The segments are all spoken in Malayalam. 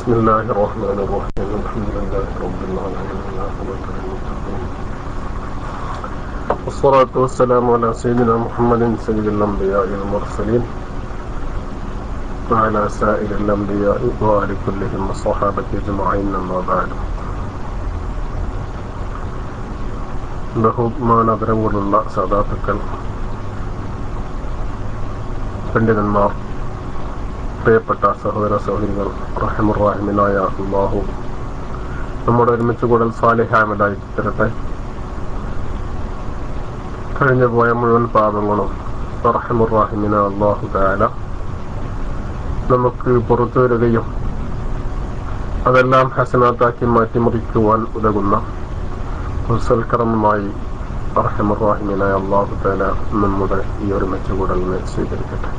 بسم الله الرحمن الرحيم الحمد لله رب العالمين والصلاة والسلام على سيدنا محمد سيد الأنبياء والمرسلين وعلى سائر الأنبياء وآل كلهم الصحابة أجمعين أما بعد. ബഹുമാനാദരങ്ങളുള്ള സാദാത്തുക്കൾ, പണ്ഡിതന്മാർ, പ്രിയപ്പെട്ട സഹോദര സഹോദരികൾ, റഹ്മുർ-റഹീമിനായ അല്ലാഹു നമ്മുടെ ഒരുമിച്ച് കൂടൽ സാലിഹാമലായി തരട്ടെ. കഴിഞ്ഞു പോയ മുഴുവൻ പാപങ്ങളും റഹ്മുർ-റഹീമിനായ അല്ലാഹു തആല നമുക്ക് പുറത്തു വരികയും അതെല്ലാം ഹസനാത്താക്കി മാറ്റിമുറിക്കുവാൻ ഉതകുന്ന സൽക്കർമ്മമായി റഹ്മുർ-റഹീമിനായ അല്ലാഹു തആല നമ്മുടെ ഈ ഒരുമിച്ച് കൂടലിനെ സ്വീകരിക്കട്ടെ.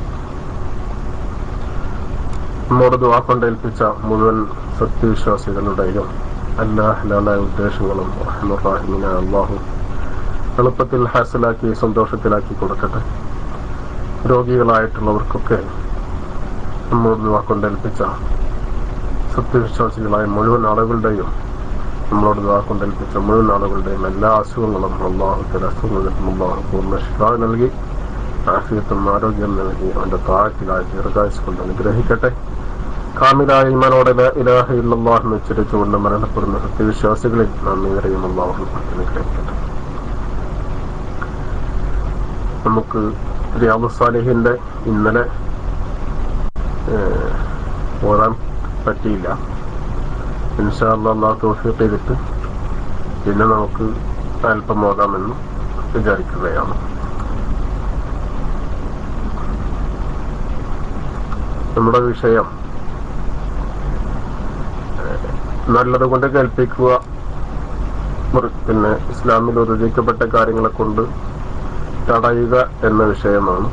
നമ്മോട് ദുആ കൊണ്ടേൽപ്പിച്ച മുഴുവൻ സത്യവിശ്വാസികളുടെയും എല്ലാ ഹലാലായ ഉദ്ദേശങ്ങളും റഹ്മുർ-റഹീമിനായ അല്ലാഹു എളുപ്പത്തിൽ ഹാസിലാക്കി സന്തോഷത്തിലാക്കി കൊടുക്കട്ടെ. രോഗികളായിട്ടുള്ളവർക്കൊക്കെ നമ്മോട് ദുആ കൊണ്ടേൽപ്പിച്ച സത്യവിശ്വാസികളായ മുഴുവൻ ആളുകളുടെയും നമ്മളോട് ദുആ കൊണ്ടേൽപ്പിച്ച മുഴുവൻ ആളുകളുടെയും എല്ലാ അസുഖങ്ങളും അല്ലാഹു തആല അല്ലാഹു പൂർണ്ണ ശിഫ നൽകി ആഫിയത്തും ആരോഗ്യം നൽകി അവന്റെ താഴത്തിലായി ദീർഘായുസ്സ് കൊണ്ട് അനുഗ്രഹിക്കട്ടെ. കാമിലായ ഈമാനോടെ ലാ ഇലാഹ ഇല്ലല്ലാഹ് എന്ന് ഉച്ചരിച്ചുകൊണ്ട് മരണപ്പെടുന്ന സത്യവിശ്വാസികളിൽ നാം ഏവരെയും അല്ലാഹു അനുഗ്രഹിക്കട്ടെ. നമുക്ക് റിയാദുസ് സാലിഹീന്റെ ഇന്നലെ ഓതാൻ പറ്റിയില്ല. ഇൻഷാ അല്ലാഹ് തൗഫീഖ് ചെയ്തിട്ട് പിന്നെ നമുക്ക് അല്പം ഓതാമെന്ന് വിചാരിക്കുകയാണ്. നമ്മുടെ വിഷയം നല്ലത് കൊണ്ട് കേൾപ്പിക്കുക, പിന്നെ ഇസ്ലാമിൽ ഉദ്ധരിക്കപ്പെട്ട കാര്യങ്ങളെ കൊണ്ട് തടയുക എന്ന വിഷയമാണ്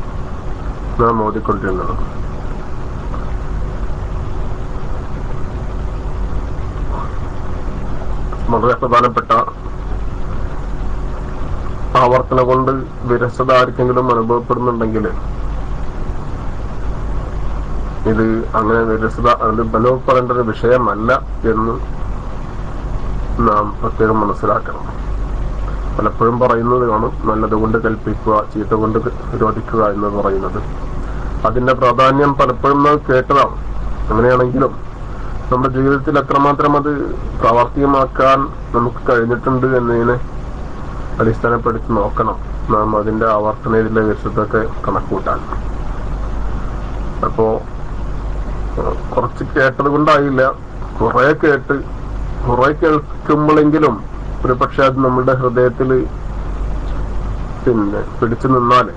നാം ഓതിക്കൊണ്ടിരുന്നത്. വളരെ പ്രധാനപ്പെട്ട ആവർത്തന കൊണ്ട് വിരസത ആർക്കെങ്കിലും അനുഭവപ്പെടുന്നുണ്ടെങ്കിൽ ഇത് അങ്ങനെ വിരസത അത് ബലവപ്പെടേണ്ട ഒരു വിഷയമല്ല എന്ന് നാം പ്രത്യേകം മനസ്സിലാക്കണം. പലപ്പോഴും പറയുന്നത് കാണും, നല്ലത് കൊണ്ട് കൽപ്പിക്കുക, ചീത്ത കൊണ്ട് വിരോധിക്കുക എന്ന് പറയുന്നത്. അതിന്റെ പ്രാധാന്യം പലപ്പോഴും നാം കേട്ടതാണ്. അങ്ങനെയാണെങ്കിലും നമ്മുടെ ജീവിതത്തിൽ എത്രമാത്രം അത് പ്രാവർത്തികമാക്കാൻ നമുക്ക് കഴിഞ്ഞിട്ടുണ്ട് എന്നതിനെ അടിസ്ഥാനപ്പെടുത്തി നോക്കണം നാം അതിന്റെ ആവർത്തനയിലെ വിശുദ്ധത്തെ കണക്കൂട്ടാൻ. അപ്പോ കുറച്ച് കേട്ടത് കൊണ്ടായില്ല, കുറെ കേൾക്കുമ്പോഴെങ്കിലും ഒരു പക്ഷെ അത് നമ്മുടെ ഹൃദയത്തിൽ പിന്നെ പിടിച്ചു നിന്നാല്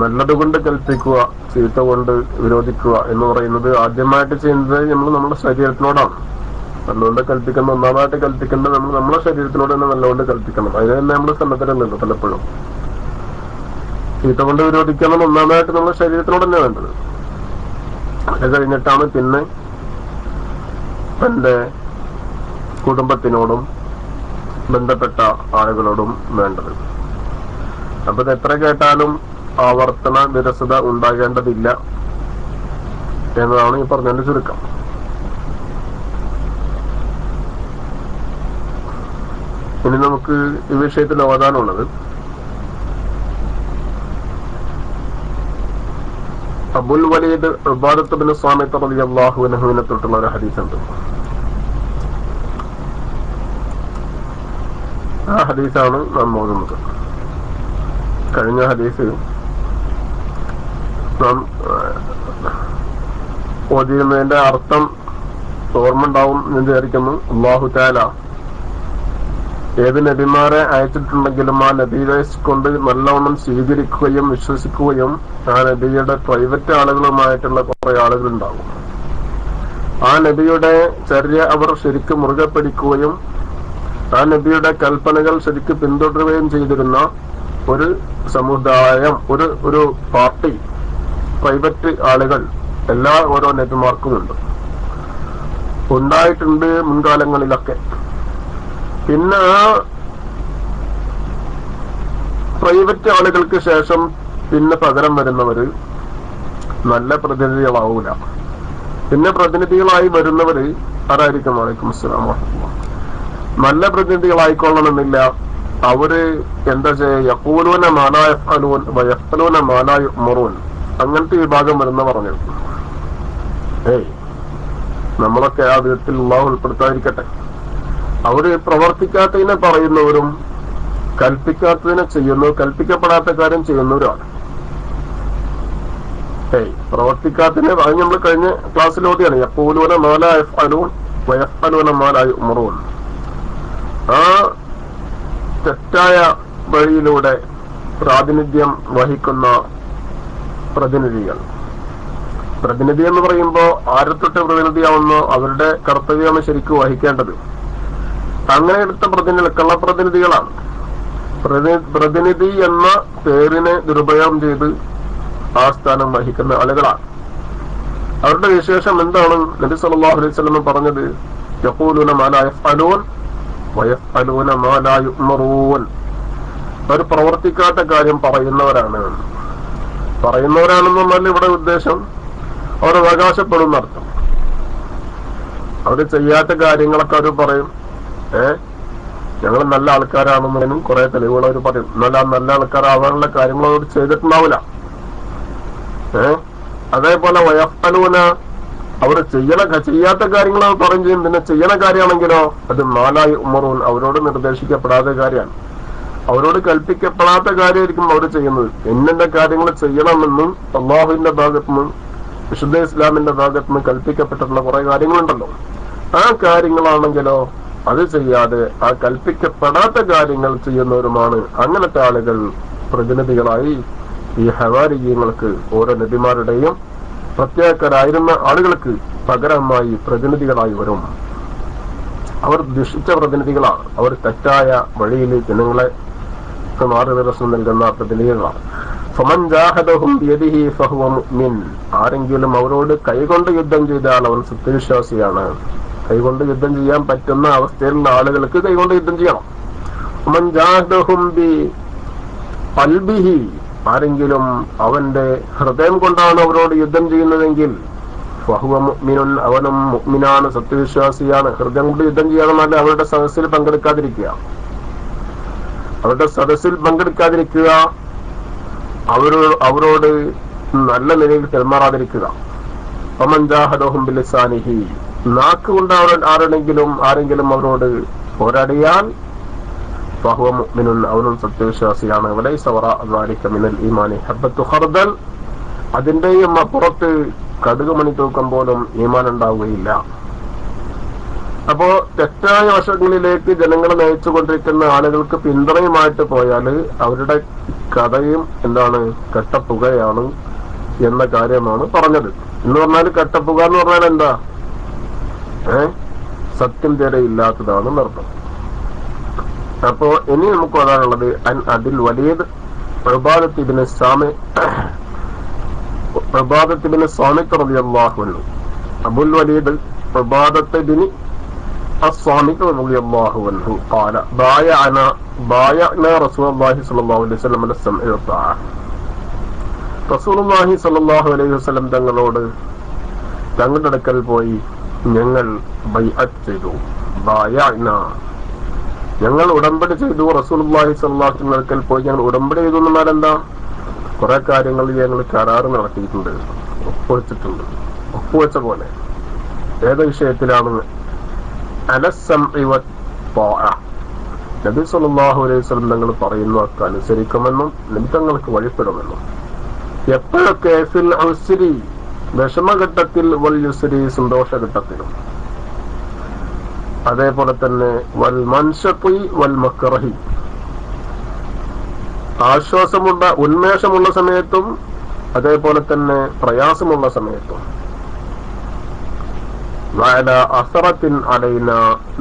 നല്ലത് കൊണ്ട് കൽപ്പിക്കുക, ചീത്ത കൊണ്ട് വിരോധിക്കുക എന്ന് പറയുന്നത് ആദ്യമായിട്ട് ചെയ്യുന്നത് നമ്മൾ നമ്മുടെ ശരീരത്തിനോടാണ്. നല്ലതുകൊണ്ട് കൽപ്പിക്കുന്ന ഒന്നാമതായിട്ട് കൽപ്പിക്കേണ്ടത് നമ്മൾ നമ്മുടെ ശരീരത്തിനോട് തന്നെ നല്ലതുകൊണ്ട് കൽപ്പിക്കണം. അതിന് തന്നെ നമ്മൾ സന്നദ്ധരല്ലല്ലോ പലപ്പോഴും. ചീത്ത കൊണ്ട് വിരോധിക്കണം ഒന്നാമതായിട്ട് നമ്മുടെ ശരീരത്തിനോട് തന്നെ വേണ്ടത്. അത് കഴിഞ്ഞിട്ടാണ് പിന്നെ തന്റെ കുടുംബത്തിനോടും ബന്ധപ്പെട്ട ആളുകളോടും വേണ്ടത്. അപ്പൊ ഇത് എത്ര കേട്ടാലും ആവർത്തന വിരസത ഉണ്ടാകേണ്ടതില്ല എന്നതാണ് ഈ പറഞ്ഞതിന്റെ ചുരുക്കം. ഇനി നമുക്ക് ഈ വിഷയത്തിൽ ഓതാനുള്ളത് അബുൽ വലീദ് ഉബാദത്ത് ബിൻ സ്വാമിത്ത് റളിയല്ലാഹു അൻഹുവിനെ തൊട്ടുള്ള ഒരു ഹദീസുണ്ട്. ആ ഹദീസാണ് നാം ഓതുന്നത്. കഴിഞ്ഞ ഹദീസ് നാം ഓതിരുന്നതിന്റെ അർത്ഥം ഓർമ്മ ഉണ്ടാവും എന്ന് വിചാരിക്കുന്നു. അല്ലാഹു തആല ഏത് നബിമാരെ അയച്ചിട്ടുണ്ടെങ്കിലും ആ നബിയെ കൊണ്ട് നല്ലവണ്ണം സ്വീകരിക്കുകയും വിശ്വസിക്കുകയും ആ നബിയുടെ പ്രൈവറ്റ് ആളുകളുമായിട്ടുള്ള കുറെ ആളുകൾ ഉണ്ടാകും. ആ നബിയുടെ ചര്യ അവർ ശരിക്കും മുറുകെ പിടിക്കുകയും ആ നബിയുടെ കൽപ്പനകൾ ശരിക്കും പിന്തുടരുകയും ചെയ്തിരുന്ന ഒരു സമുദായം, ഒരു പാർട്ടി, പ്രൈവറ്റ് ആളുകൾ എല്ലാ ഓരോ നബിമാർക്കും ഉണ്ടായിട്ടുണ്ട് മുൻകാലങ്ങളിലൊക്കെ. പിന്നെ ആ പ്രൈവറ്റ് ആളുകൾക്ക് ശേഷം പിന്നെ പകരം വരുന്നവര് നല്ല പ്രതിനിധികളാവൂല. പിന്നെ പ്രതിനിധികളായി വരുന്നവര് ആരായിരിക്കും? വലൈക്കും അസ്സലാം വറഹ്മത്തുള്ളാഹി. നല്ല പ്രതിനിധികളായിക്കൊള്ളണമെന്നില്ല. അവര് എന്താ ചെയ്യുക? യഖൂലൂന മാ ലാ യഫ്അലൂൻ വയഫ്അലൂന മാ ലാ യുഅ്മറൂൻ. അങ്ങനത്തെ വിഭാഗം വരുന്ന പറഞ്ഞു. നമ്മളൊക്കെ ആ വിധത്തിൽ അല്ലാഹു ഉൾപ്പെടുത്താതിരിക്കട്ടെ. അവര് പ്രവർത്തിക്കാത്തതിനെ പറയുന്നവരും കൽപ്പിക്കാത്തതിനെ ചെയ്യുന്നു, കൽപ്പിക്കപ്പെടാത്ത കാര്യം ചെയ്യുന്നവരാണ്. പ്രവർത്തിക്കാത്തതിനെ അത് നമ്മൾ കഴിഞ്ഞ ക്ലാസ്സിലോടെയാണ് യഖൂലൂന മാ ലാ യഫ്അലൂൻ വയഫ്അലൂന മാ ലാ യുഅ്മറൂൻ. ആ തെറ്റായ വഴിയിലൂടെ പ്രാതിനിധ്യം വഹിക്കുന്ന പ്രതിനിധി എന്ന് പറയുമ്പോൾ ആരത്തൊട്ട് പ്രതിനിധിയാവുന്നോ അവരുടെ കർത്തവ്യമാണ് ശരിക്കും വഹിക്കേണ്ടത്. അങ്ങനെ എടുത്ത പ്രതിനിധി കള്ളപ്രതിനിധികളാണ്. പ്രതിനിധി എന്ന പേരിനെ ദുരുപയോഗം ചെയ്ത് ആ സ്ഥാനം വഹിക്കുന്ന ആളുകളാണ്. അവരുടെ വിശേഷം എന്താണ്? നബി സല്ലല്ലാഹു അലൈഹി വസല്ലം പറഞ്ഞത് യഖൂലൂന മാ ലാ യഫ്അലൂൻ വയഫ്അലൂന മാ ലാ യുഅ്മറൂൻ. അവർ പ്രവർത്തിക്കാത്ത കാര്യം പറയുന്നവരാണെന്നല്ല ഇവിടെ ഉദ്ദേശം. അവർ അവകാശപ്പെടുന്ന അർത്ഥം. അവര് ചെയ്യാത്ത കാര്യങ്ങളൊക്കെ അവർ പറയും. ഞങ്ങൾ നല്ല ആൾക്കാരാണെന്നതിനും കുറെ തെളിവുകൾ അവർ പറയും. എന്നാൽ ആ നല്ല ആൾക്കാരാവാനുള്ള കാര്യങ്ങൾ അവർ ചെയ്തിട്ടുണ്ടാവില്ല. അതേപോലെ വയഫ്അലൂന അവർ ചെയ്യാത്ത കാര്യങ്ങൾ അവർ പറയും ചെയ്യും. പിന്നെ ചെയ്യണ കാര്യമാണെങ്കിലോ അത് മാ ലാ യുഅ്മറൂൻ, അവരോട് നിർദ്ദേശിക്കപ്പെടാത്ത കാര്യമാണ്. അവരോട് കൽപ്പിക്കപ്പെടാത്ത കാര്യമായിരിക്കും അവർ ചെയ്യുന്നത്. ഇന്ന കാര്യങ്ങൾ ചെയ്യണമെന്നും അള്ളാഹുവിന്റെ ഭാഗത്തുനിന്നും വിശുദ്ധ ഇസ്ലാമിന്റെ ഭാഗത്തുനിന്ന് കൽപ്പിക്കപ്പെട്ടിട്ടുള്ള കുറെ കാര്യങ്ങളുണ്ടല്ലോ. ആ കാര്യങ്ങളാണെങ്കിലോ അത് ചെയ്യാതെ ആ കൽപ്പിക്കപ്പെടാത്ത കാര്യങ്ങൾ ചെയ്യുന്നവരുമാണ്. അങ്ങനത്തെ ആളുകൾ പ്രതിനിധികളായി ഈ ഹവാരിയങ്ങൾക്ക്, ഓരോ നബിമാരുടെയും പ്രത്യേകരായിരുന്ന ആളുകൾക്ക് പകരമായി പ്രതിനിധികളായി വരും. അവർ ദുഷിച്ച പ്രതിനിധികളാണ്. അവർ തെറ്റായ വഴിയിൽ ജനങ്ങളെ മാർഗദർശനം നൽകുന്ന പ്രതിനിധികളാണ്. ഫമൻ ജാഹദഹും ബിയദിഹി ഫഹുവ മുഅ്മിൻ. ആരെങ്കിലും അവരോട് കൈകൊണ്ട് യുദ്ധം ചെയ്താൽ അവൻ സത്യവിശ്വാസിയാണ്. കൈകൊണ്ട് യുദ്ധം ചെയ്യാൻ പറ്റുന്ന അവസ്ഥയിലുള്ള ആളുകൾക്ക് കൈകൊണ്ട് യുദ്ധം ചെയ്യണം. ഫമൻ ജാഹദഹും ബിഖൽബിഹി. ആരെങ്കിലും അവന്റെ ഹൃദയം കൊണ്ടാണ് അവരോട് യുദ്ധം ചെയ്യുന്നതെങ്കിൽ ഫഹുവ മുഅ്മിനുൻ. അവനും മുഅ്മിനാണ്, സത്യവിശ്വാസിയാണ്. ഹൃദയം കൊണ്ട് യുദ്ധം ചെയ്യണമെന്നല്ല അവരുടെ സദസ്സിൽ പങ്കെടുക്കാതിരിക്കുക. അവരോട് നല്ല നിലയിൽ പെരുമാറാതിരിക്കുക. ഫമൻ ജാഹദഹും ബിലിസാനിഹി. നാക്ക് കൊണ്ട് ആരെങ്കിലും അവരോട് പോരാടിയാൽ ഫഹുവ മുഅ്മിനുൻ. അവനും സത്യവിശ്വാസിയാണ്. വലൈസ വറാഅ ദാലിക മിനൽ ഈമാനി ഹബ്ബത്തു ഖർദൽ. അതിന്റെയും അപ്പുറത്ത് കടുകുമണി തൂക്കം പോലും ഈമാൻ ഉണ്ടാവുകയില്ല. അപ്പോ തെറ്റായ വശങ്ങളിലേക്ക് ജനങ്ങളെ നയിച്ചുകൊണ്ടിരിക്കുന്ന ആളുകൾക്ക് പിന്തുണയുമായിട്ട് പോയാൽ അവരുടെ കഥയും എന്താണ്? കട്ടപ്പുകയാണ് എന്ന കാര്യമാണ് പറഞ്ഞത്. എന്ന് പറഞ്ഞാൽ കട്ടപ്പുക എന്ന് പറഞ്ഞാൽ എന്താ? സത്യം തീരെ ഇല്ലാത്തതാണ് അർത്ഥം. അപ്പോ ഇനി നമുക്ക് അതാണുള്ളത്. അതിൽ വലിയ ഉബാദത്ത് ഇബ്നു സാമിത്ത് റളിയല്ലാഹു അൻഹു. അബുൽ വലീദ് ഉബാദത്ത് ഇബ്നു الصامت رضي الله عنه قال بايعنا رسول الله صلى الله عليه وسلم على السمع والطاعة. റസൂലുള്ളാഹി സ്വല്ലല്ലാഹു അലൈഹി വസല്ലം തങ്ങളുടെ അടുക്കൽ പോയി ഞങ്ങൾ ബൈഅത്ത് ചെയ്തു. ബായഅന, ഞങ്ങൾ ഉടമ്പടി ചെയ്തു. റസൂലുള്ളാഹി സ്വല്ലല്ലാഹു അലൈഹി വസല്ലം അടുക്കൽ പോയി ഞങ്ങൾ ഉടമ്പടി ചെയ്തു എന്നാൽ എന്താ? കുറെ കാര്യങ്ങൾ ഞങ്ങൾ കരാറ് നടത്തിയിട്ടുണ്ട്, ഒപ്പുവെച്ച പോലെ. ഏത് വിഷയത്തിലാണ്? അലസ്സംഇ വത്ത്വാഅ. നബി സല്ലല്ലാഹു അലൈഹി വസല്ലം തങ്ങൾ പറയുന്നതൊക്കെ അനുസരിക്കുമെന്നും നബി തങ്ങൾക്ക് വഴിപ്പെടുമെന്നും. എപ്പോഴൊക്കെ? ഫിൽ ഉസ്രി, വിഷമഘട്ടത്തിൽ, വൽ യുസ്രി, സന്തോഷഘട്ടത്തിലും. അതേപോലെ തന്നെ വൽ മൻശഖി വൽ മക്റഹി, ഉന്മേഷമുള്ള സമയത്തും അതേപോലെ തന്നെ പ്രയാസമുള്ള സമയത്തും. വഅല അസറത്തിൻ അലൈന,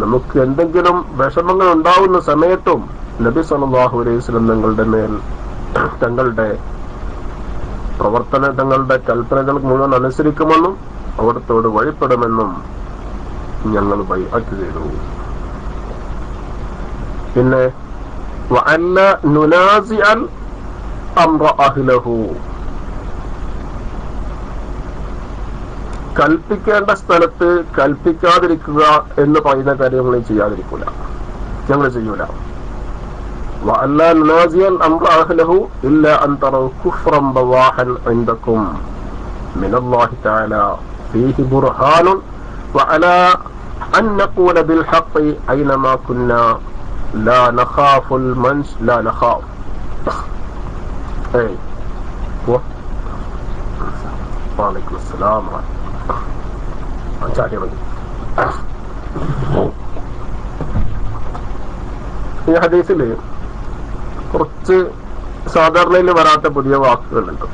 നമുക്ക് എന്തെങ്കിലും വിഷമങ്ങൾ ഉണ്ടാവുന്ന സമയത്തും നബി സല്ലല്ലാഹു അലൈഹി വസല്ലം തങ്ങളുടെ മേൽ തങ്ങളുടെ കൽപ്പനകൾ മുഴുവൻ അനുസരിക്കുമെന്നും അവിടത്തോട് വഴിപ്പെടുമെന്നും ഞങ്ങൾ ബൈഅത്ത് ചെയ്തു. പിന്നെ വഅല്ല നുനാസിഅൽ അംറ അഹ്ലഹു, കൽപ്പിക്കേണ്ട സ്ഥലത്ത് കൽപ്പിക്കാതിരിക്കുക എന്ന് പറയുന്ന കാര്യങ്ങൾ ചെയ്യാതിരിക്കൂല, ഞങ്ങൾ ചെയ്യൂല. وَأَلَّا نُنَازِعَ الْأَمْرَ أَهْلَهُ إِلَّا أَنْ تَرَوْا كُفْرًا بَوَاحًا عِنْدَكُمْ مِنَ اللَّهِ تَعَالَى فِيهِ بُرْهَانٌ وَعَلَى أَنْ نَقُولَ بِالْحَقِّ أَيْنَمَا كُنَّا لَا نَخَافُ الْمَنْشَ لَا نَخَافُ. وعليكم السلام. ഈ ഹദീസിൽ കുറച്ച് സാധാരണയിൽ വരാത്ത പുതിയ വാക്കുകളുണ്ട്.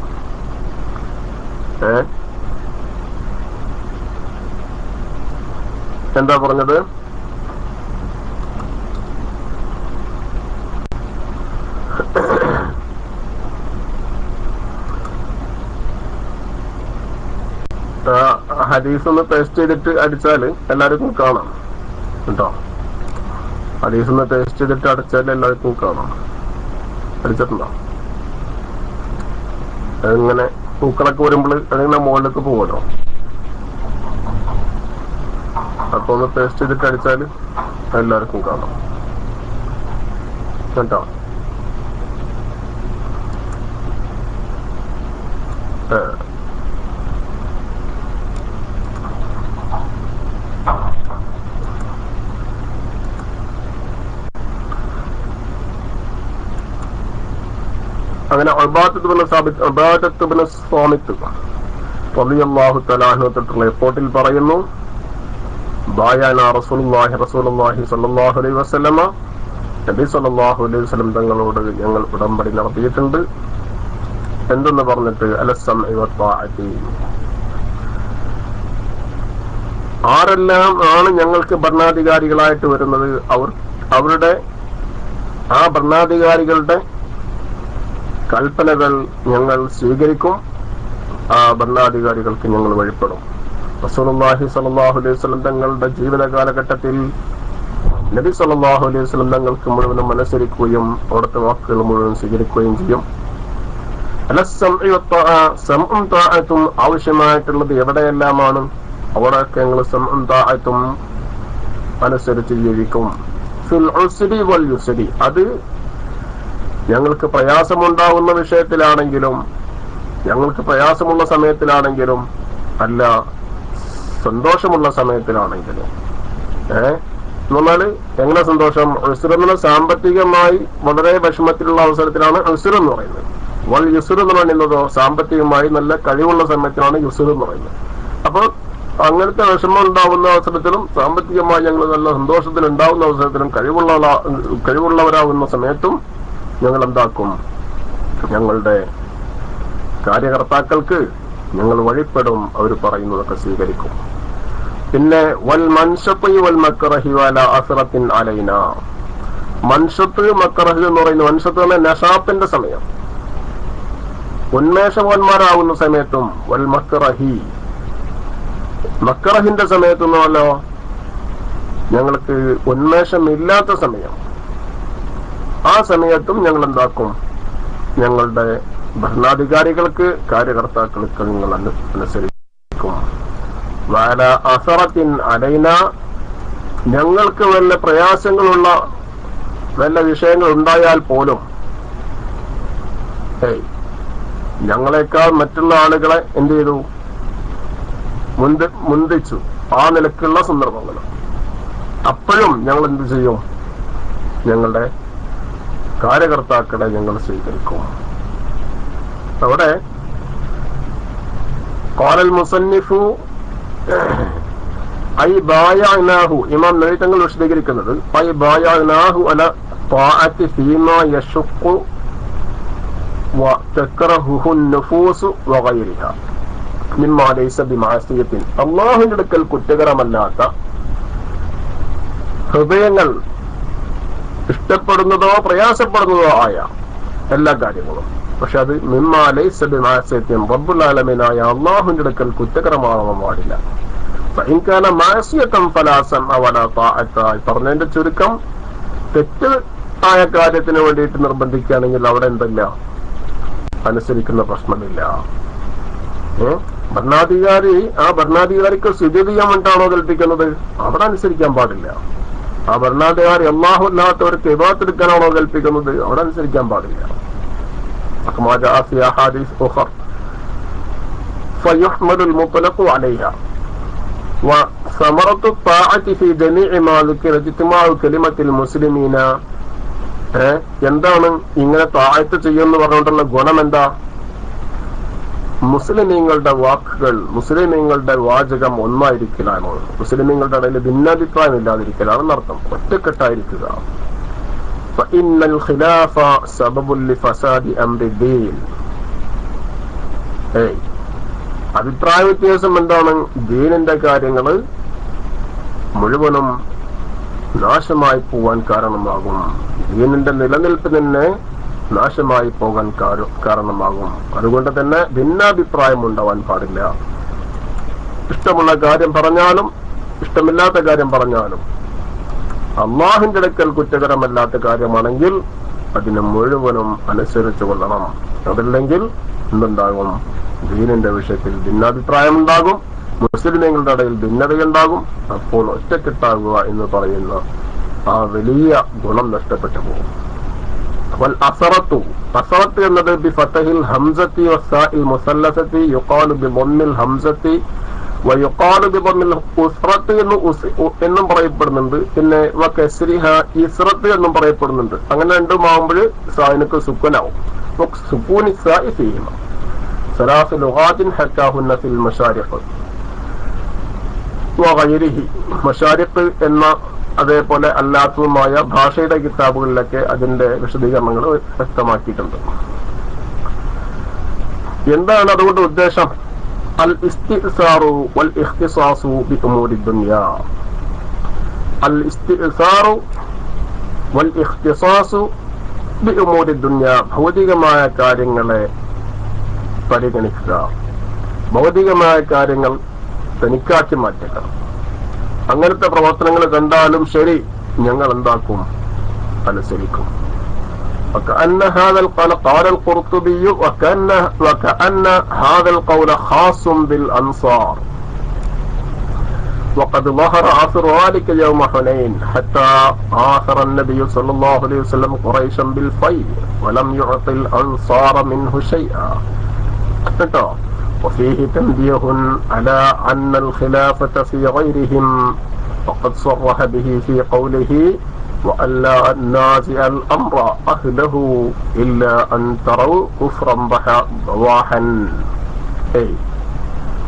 എന്താ പറഞ്ഞത്? ഹദീസ് ഒന്ന് പേസ്റ്റ് ചെയ്തിട്ട് അടിച്ചാല് എല്ലാവർക്കും കാണാം കേട്ടോ. ഹദീസ് ഒന്ന് പേസ്റ്റ് ചെയ്തിട്ട് അടിച്ചാൽ എല്ലാവർക്കും കാണാം. അടിച്ചിട്ടുണ്ടോ? ഇങ്ങനെ പൂക്കളൊക്കെ വരുമ്പോൾ അതിങ്ങനെ മുകളിലേക്ക് പോകുമല്ലോ. അപ്പൊ ഒന്ന് പേസ്റ്റ് ചെയ്തിട്ട് അടിച്ചാല് എല്ലാവർക്കും കാണാം കേട്ടോ. അങ്ങനെ റിപ്പോർട്ടിൽ പറയുന്നു, നബി സല്ലല്ലാഹു അലൈഹി വസല്ലം തങ്ങളോട് ഞങ്ങൾ ഉടമ്പടി നടത്തിയിട്ടുണ്ട്. എന്തെന്ന് പറഞ്ഞിട്ട് അലസ്സംഇ വത്വാഅതി, ആരെല്ലാം ആണ് ഞങ്ങൾക്ക് ഭരണാധികാരികളായിട്ട് വരുന്നത് അവരുടെ ആ ഭരണാധികാരികളുടെ കൽപ്പനകൾ ഞങ്ങൾ സ്വീകരിക്കും, ആ ഭരണാധികാരികൾക്ക് ഞങ്ങൾ വഴിപ്പെടും. റസൂലുള്ളാഹി സ്വല്ലല്ലാഹു അലൈഹി വസല്ലം തങ്ങളുടെ ജീവിത കാലഘട്ടത്തിൽ നബി സല്ലല്ലാഹു അലൈഹി വസല്ലം തങ്ങൾക്ക് മുഴുവനും അനുസരിക്കുകയും അവിടുത്തെ വാക്കുകൾ മുഴുവൻ സ്വീകരിക്കുകയും ചെയ്യും. സംഉം ആവശ്യമായിട്ടുള്ളത് എവിടെയെല്ലാമാണ് അവിടെയൊക്കെ ഞങ്ങൾ സംഉം താഅത്തും അനുസരിച്ച് ജീവിക്കും. ഫിൽ ഉസ്രി വൽ യുസ്രി, അത് ഞങ്ങൾക്ക് പ്രയാസമുണ്ടാവുന്ന വിഷയത്തിലാണെങ്കിലും ഞങ്ങൾക്ക് പ്രയാസമുള്ള സമയത്തിലാണെങ്കിലും അല്ല സന്തോഷമുള്ള സമയത്തിലാണെങ്കിലും. എന്നാൽ എങ്ങനെ സന്തോഷം? ഉസ്രെന്ന് സാമ്പത്തികമായി വളരെ വിഷമത്തിലുള്ള അവസരത്തിലാണ് ഉസ്ർ എന്ന് പറയുന്നത്. വൽ യുസ്ർ എന്ന് പറയുന്നതോ സാമ്പത്തികമായി നല്ല കഴിവുള്ള സമയത്തിലാണ് യുസ്ർ എന്ന് പറയുന്നത്. അപ്പൊ അങ്ങനത്തെ വിഷമം ഉണ്ടാവുന്ന അവസരത്തിലും സാമ്പത്തികമായി ഞങ്ങൾ നല്ല സന്തോഷത്തിൽ ഉണ്ടാവുന്ന അവസരത്തിലും കഴിവുള്ളവരാകുന്ന സമയത്തും ഞങ്ങൾ എന്താക്കും? ഞങ്ങളുടെ കാര്യകർത്താക്കൾക്ക് ഞങ്ങൾ വഴിപ്പെടും, അവർ പറയുന്നതൊക്കെ സ്വീകരിക്കും. പിന്നെ വൽ മൻഷത്ത് വൽ മക്റഹി വല അസ്റത്തിൻ അലൈന, മൻഷത്ത് മക്റഹ് എന്ന് പറയുന്നത്, മൻഷത്ത് എന്ന നശാത്തിന്റെ സമയം, ഉന്മേഷവാന്മാരാകുന്ന സമയത്തും, വൽ മക്റഹി മക്റഹിന്റെ സമയത്തൊന്നുമല്ലോ ഞങ്ങൾക്ക് ഉന്മേഷമില്ലാത്ത സമയം, ആ സമയത്തും ഞങ്ങൾ എന്താക്കും? ഞങ്ങളുടെ ഭരണാധികാരികൾക്ക് കാര്യകർത്താക്കൾക്ക് നിങ്ങൾ അനുസരിക്കും. വല അസറത്തിൻ അലൈന, ഞങ്ങൾക്ക് വല്ല പ്രയാസങ്ങളുള്ള വല്ല വിഷയങ്ങൾ ഉണ്ടായാൽ പോലും ഞങ്ങളെക്കാൾ മറ്റുള്ള ആളുകളെ എന്ത് ചെയ്തു? മുന്തിച്ചു. ആ നിലക്കുള്ള സന്ദർഭങ്ങൾ അപ്പോഴും ഞങ്ങൾ എന്ത് ചെയ്യും? ഞങ്ങളുടെ കാര്യകർത്താക്കളെ ഞങ്ങൾ സ്വീകരിക്കും. അവിടെ ഖാലൽ മുസന്നിഫു ഐ ബായഅനാഹു, ഇമാം നബവി തങ്ങൾ വിശദീകരിക്കുന്നത് ഐ ബായഅനാഹു അല ത്വാഅത്തി ഫീമാ യശഖു വ തക്റഹുഹു നുഫൂസ് വഗൈരിഹാ മിമ്മാ ലൈസ ബിമഅസിയത്തിൻ, അല്ലാഹുവിന്റെ അടുക്കൽ കുറ്റകരമല്ലാത്ത ഹൃദയങ്ങൾ ഇഷ്ടപ്പെടുന്നതോ പ്രയാസപ്പെടുന്നതോ ആയ എല്ലാ കാര്യങ്ങളും, പക്ഷെ അത് മിമ്മാ ലൈസ ബിമഅസിയത്തിൻ, റബ്ബുൽ ആലമീനായ അല്ലാഹുവിന്റെ അടുക്കൽ കുറ്റകരമാകാൻ പാടില്ല. ഫഇൻ കാന മഅസിയതൻ ഫലാ സമഅ വലാ ത്വാഅത, പറഞ്ഞതിന്റെ ചുരുക്കം തെറ്റ് ആയ കാര്യത്തിന് വേണ്ടിയിട്ട് നിർബന്ധിക്കുകയാണെങ്കിൽ അവിടെ എന്തല്ല? അനുസരിക്കുന്ന പ്രശ്നമില്ല. ഭരണാധികാരിക്ക് സ്ഥിതി ചെയ്യാൻ വേണ്ടിയാണോ കൽപ്പിക്കുന്നത്? അവിടെ അനുസരിക്കാൻ പാടില്ല. ആ ഭരണാധികാരി അല്ലാഹു അല്ലാത്തവർക്ക് ഇബാദത്ത് എടുക്കാനാണോ കൽപ്പിക്കുന്നത്? അവിടെ അനുസരിക്കാൻ പാടില്ല. എന്താണ് ഇങ്ങനെ താഴത്ത് ചെയ്യുമെന്ന് പറഞ്ഞുകൊണ്ടുള്ള ഗുണം എന്താ? മുസ്ലിമീങ്ങളുടെ വാക്കുകൾ, മുസ്ലിമീങ്ങളുടെ വാചകം ഒന്നായിരിക്കലാണ്. മുസ്ലിമീങ്ങളുടെ ഇടയിൽ ഭിന്നാഭിപ്രായം ഇല്ലാതിരിക്കലാണെന്നർത്ഥം. ഒറ്റക്കെട്ടായിരിക്കുക. അഭിപ്രായ വ്യത്യാസം എന്താണ്? ദീനിന്റെ കാര്യങ്ങള് മുഴുവനും നാശമായി പോവാൻ കാരണമാകും. ദീനിന്റെ നിലനിൽപ്പ് തന്നെ നാശമായി പോകാൻ കാരണമാകും. അതുകൊണ്ട് തന്നെ ഭിന്നാഭിപ്രായം ഉണ്ടാവാൻ പാടില്ല. ഇഷ്ടമുള്ള കാര്യം പറഞ്ഞാലും ഇഷ്ടമില്ലാത്ത കാര്യം പറഞ്ഞാലും അള്ളാഹുവിന്റെ അടുക്കൽ കുറ്റകരമല്ലാത്ത കാര്യമാണെങ്കിൽ അതിനെ മുഴുവനും അനുസരിച്ചു കൊള്ളണം. അതല്ലെങ്കിൽ എന്തുണ്ടാകും? ദീനിന്റെ വിഷയത്തിൽ ഭിന്നാഭിപ്രായം ഉണ്ടാകും, മുസ്ലിമീങ്ങളുടെ ഇടയിൽ ഭിന്നതയുണ്ടാകും. അപ്പോൾ ഒറ്റക്കെട്ടാകുക എന്ന് പറയുന്ന ആ വലിയ ഗുണം നഷ്ടപ്പെട്ടു പോകും. അസറത്ത് എന്നത് ബിഫതഹിൽ ഹംസത്തി വസ്സാഇൽ മുസല്ലസത്തി യുഖാലു ബിദമ്മിൽ ഹംസത്തി വയുഖാലു ബിദമ്മിൽ ഉസ്റത്ത് എന്നും പറയപ്പെടുന്നുണ്ട്. പിന്നെ വകസ്രിഹ ഇസ്റത്ത് എന്നും പറയപ്പെടുന്നുണ്ട്. അങ്ങനെ രണ്ടുമാകുമ്പോൾ സായിനക്ക് സുക്കൂനാവും. സുക്കൂനി സായി ഫീഹിമ സലാസു ലുഗാത്തിൻ ഹക്കാഹുന്ന ഫിൽ മശാരിഖ് വഗൈരിഹി. മശാരിഖ് എന്ന അതേപോലെ അല്ലാത്തതുമായ ഭാഷയുടെ കിതാബുകളിലൊക്കെ അതിന്റെ വിശദീകരണങ്ങൾ വ്യക്തമാക്കിയിട്ടുണ്ട്. എന്താണ് അതുകൊണ്ട് ഉദ്ദേശം? അൽ ഇസ്തിസാറു വൽ ഇഖ്തിസാസു ബി ഉമൂരി ദുനിയ. അൽ ഇസ്തിസാറു വൽ ഇഖ്തിസാസു ബി ഉമൂരി ദുനിയ. ഭൗതികമായ കാര്യങ്ങളെ പരിഗണിക്കുക, ഭൗതികമായ കാര്യങ്ങൾ തനിക്കാക്കി മാറ്റുക. അങ്ങനത്തെ പ്രവർത്തനങ്ങൾ കണ്ടാലും ശരി, ഞങ്ങൾ എന്താക്കും? അനുസരിക്കും. وكأن هذا القول قال القرطبي وكأن هذا القول خاص بالأنصار وقد ظهر عصر ذلك يوم حنين حتى آثر النبي صلى الله عليه وسلم قريشا بالفيء ولم يعطي الأنصار منه شيئا. وفيه تنبيه على أن الخلافة في غيرهم وقد صرح به في قوله وألا نازع الأمر أهله إلا أن تروا كفرا بواحا.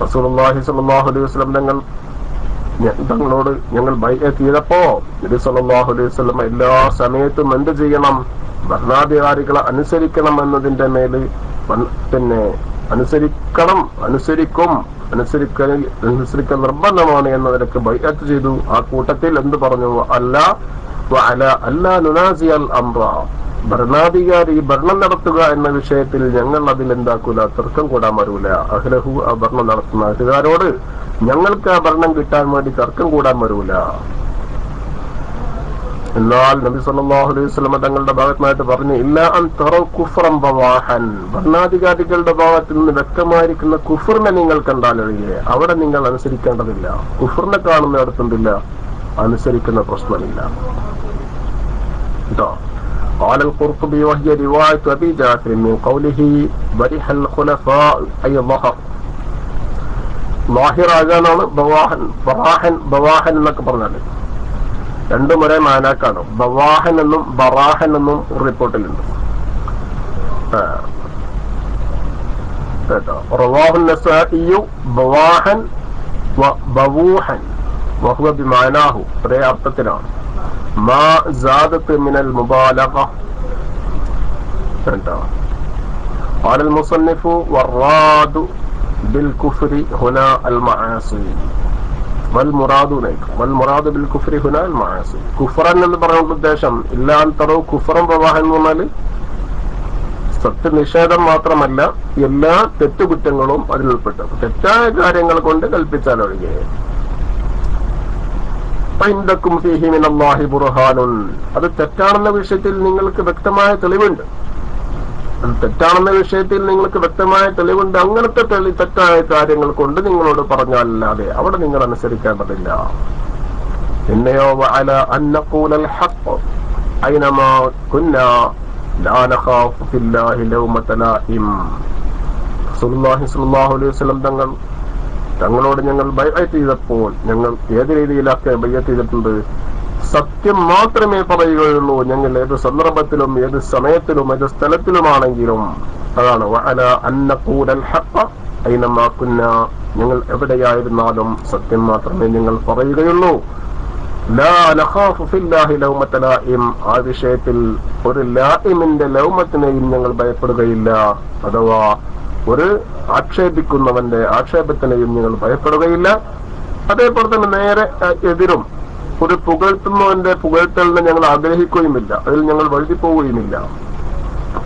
റസൂലുള്ളാഹി സ്വല്ലല്ലാഹു അലൈഹി വസല്ലം തങ്ങളോട് ഞങ്ങൾ ബൈഅത്ത് ചെയ്തപ്പോ നബി സ്വല്ലല്ലാഹു അലൈഹി വസല്ലം എല്ലാ സമയത്തും എന്ത് ചെയ്യണം? ഭരണാധികാരികളെ അനുസരിക്കണം എന്നതിന്റെ മേല് പിന്നെ അനുസരിക്കാൻ നിർബന്ധമാണ് എന്നതിനൊക്കെ ബൈഅത്ത് ചെയ്തു. ആ കൂട്ടത്തിൽ എന്ത് പറഞ്ഞു? ഭരണാധികാരി ഭരണം നടത്തുക എന്ന വിഷയത്തിൽ ഞങ്ങൾ അതിൽ എന്താക്കൂല, തർക്കം കൂടാൻ വരൂല. അഹ്ലഹു, ആ ഭരണം നടത്തുന്ന അധികാരോട് ഞങ്ങൾക്ക് ആ ഭരണം കിട്ടാൻ വേണ്ടി തർക്കം കൂടാൻ വരൂല. എന്നാൽ നബി സല്ലല്ലാഹു അലൈഹി വസല്ലം തങ്ങളുടെ ഭാഗത്തുനിന്നായിട്ട് പറഞ്ഞു, ഇല്ല അൻ തറൗ കുഫ്റൻ ബവാഹൻ. ഭരണാധികാരികളുടെ ഭാഗത്ത് നിന്ന് വ്യക്തമായിരിക്കുന്ന കുഫറിനെ നിങ്ങൾ കണ്ടാലൊഴികെ അവിടെ നിങ്ങൾ അനുസരിക്കേണ്ടതില്ല. കുഫറിനെ കാണുന്നിടത്തുണ്ടില്ല, അനുസരിക്കുന്ന പ്രശ്നമില്ല കേട്ടോ. قال القرطبي وهي رواية أبي جعفر من قوله برح الخلفاء أي ظهر. ظاഹിർ ആകാനാണ് ബവാഹൻ എന്നൊക്കെ പറഞ്ഞാല് രണ്ടും ഒരേ മാനാക്കാണ്. ബവാഹൻ എന്നും ബറാഹൻ എന്നും റിപ്പോർട്ടിലുണ്ട് കേട്ടോ. റവാഹു നസാഇയു ബവാഹൻ വ ബവൂഹൻ വഹുവ ബിമാനാഹു, ഒരേ അർത്ഥത്തിലാണ്. മാ സാദത്ത് മിനൽ മുബാലഗ കേട്ടോ. قال المصنف والراد بالكفر هنا المعاصي والمراد بالكفر هنا المعاصي. കുഫ്റൻ എന്ന് പറഞ്ഞ ഉദ്ദേശം ഇല്ലാൻ തറോ കുഫ്റൻ പ്രവാഹം എന്ന് പറഞ്ഞാല് സത്യനിഷേധം മാത്രമല്ല, എല്ലാ തെറ്റുകുറ്റങ്ങളും അതിൽ ഉൾപ്പെട്ടു. തെറ്റായ കാര്യങ്ങൾ കൊണ്ട് കൽപ്പിച്ചാലൊഴികെ. ഫഇൻദകും ഫീഹി മിനല്ലാഹി ബുർഹാനുൻ. അത് തെറ്റാണെന്ന വിഷയത്തിൽ നിങ്ങൾക്ക് വ്യക്തമായ തെളിവുണ്ട്. തെറ്റാണെന്ന വിഷയത്തിൽ നിങ്ങൾക്ക് വ്യക്തമായ തെളിവുണ്ട്, അങ്ങനത്തെ തെറ്റായ കാര്യങ്ങൾ കൊണ്ട് നിങ്ങളോട് പറഞ്ഞല്ലാതെ അവിടെ നിങ്ങൾ അനുസരിക്കേണ്ടതില്ല. പിന്നെയോ വഅല അൻ നഖൂലൽ ഹഖ് ഐനമാ കുന്നാ ലാ നഖാഫു ഫില്ലാഹി ലൗമത ലായിം. റസൂലുള്ളാഹി സ്വല്ലല്ലാഹു അലൈഹി വസല്ലം തങ്ങളോട് ഞങ്ങൾ ബൈഅത്ത് ചെയ്തപ്പോൾ ഞങ്ങൾ ഏത് രീതിയിലൊക്കെ ബൈഅത്ത് ചെയ്തിട്ടുണ്ട്? സത്യം മാത്രമേ പറയുകയുള്ളൂ. ഞങ്ങൾ ഏത് സന്ദർഭത്തിലും ഏത് സമയത്തിലും ഏത് സ്ഥലത്തിലുമാണെങ്കിലും. അതാണ് വഅല അൻ നഖൂലൽ ഹഖ് ഐനമാ കുന്നാ. ഞങ്ങൾ എവിടെയായിരുന്നാലും സത്യം മാത്രമേ ഞങ്ങൾ പറയുകയുള്ളൂ. ലാ നഖാഫു ഫില്ലാഹി ലൗമത ലായിം. ആ വിഷയത്തിൽ ഒരു ലായിമിന്റെ ലൗമത്തിനെയും ഞങ്ങൾ ഭയപ്പെടുകയില്ല. അഥവാ ഒരു ആക്ഷേപിക്കുന്നവന്റെ ആക്ഷേപത്തിനെയും ഞങ്ങൾ ഭയപ്പെടുകയില്ല. അതേപോലെ തന്നെ നേരെ എതിരും ഒരു പുകഴ്ത്തുന്നവന്റെ പുകഴ്ത്തലിനെ ഞങ്ങൾ ആഗ്രഹിക്കുകയുമില്ല, അതിൽ ഞങ്ങൾ വഴുതി പോവുകയുമില്ല.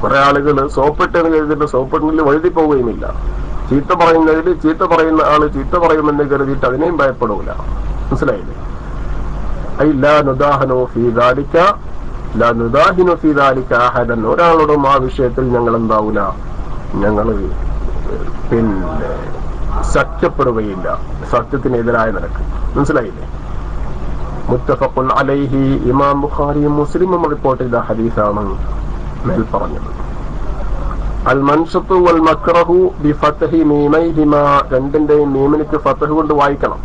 കുറെ ആളുകൾ സോപ്പിട്ടെന്ന് കരുതിയിട്ട് സോപ്പിട്ടിൽ വഴുതി പോവുകയുമില്ല. ചീത്ത പറയുന്നതിൽ ചീത്ത പറയുന്ന ആള് ചീത്ത പറയുമെന്ന് കരുതിയിട്ട് അതിനെയും ഭയപ്പെടൂല. മനസ്സിലായില്ലേ? ഒരാളോടും ആ വിഷയത്തിൽ ഞങ്ങൾ എന്താവൂല, ഞങ്ങള് പിന്നെ സത്യപ്പെടുകയില്ല, സത്യത്തിനെതിരായ നിലക്ക്. മനസ്സിലായില്ലേ? മുത്തഫഖുൻ അലൈഹി. ഇമാം ബുഖാരിയും മുസ്ലിമും റിപ്പോർട്ട് ചെയ്ത ഹദീസാണ് മേൽ പറഞ്ഞത്. അൽ മൻഷത്തു വൽ മക്റഹു ബിഫത്ഹി മീമൈഹിമാ. രണ്ടിന്റെയും മീമിനിക്ക് ഫത്ഹ് കൊണ്ട് വായിക്കണം.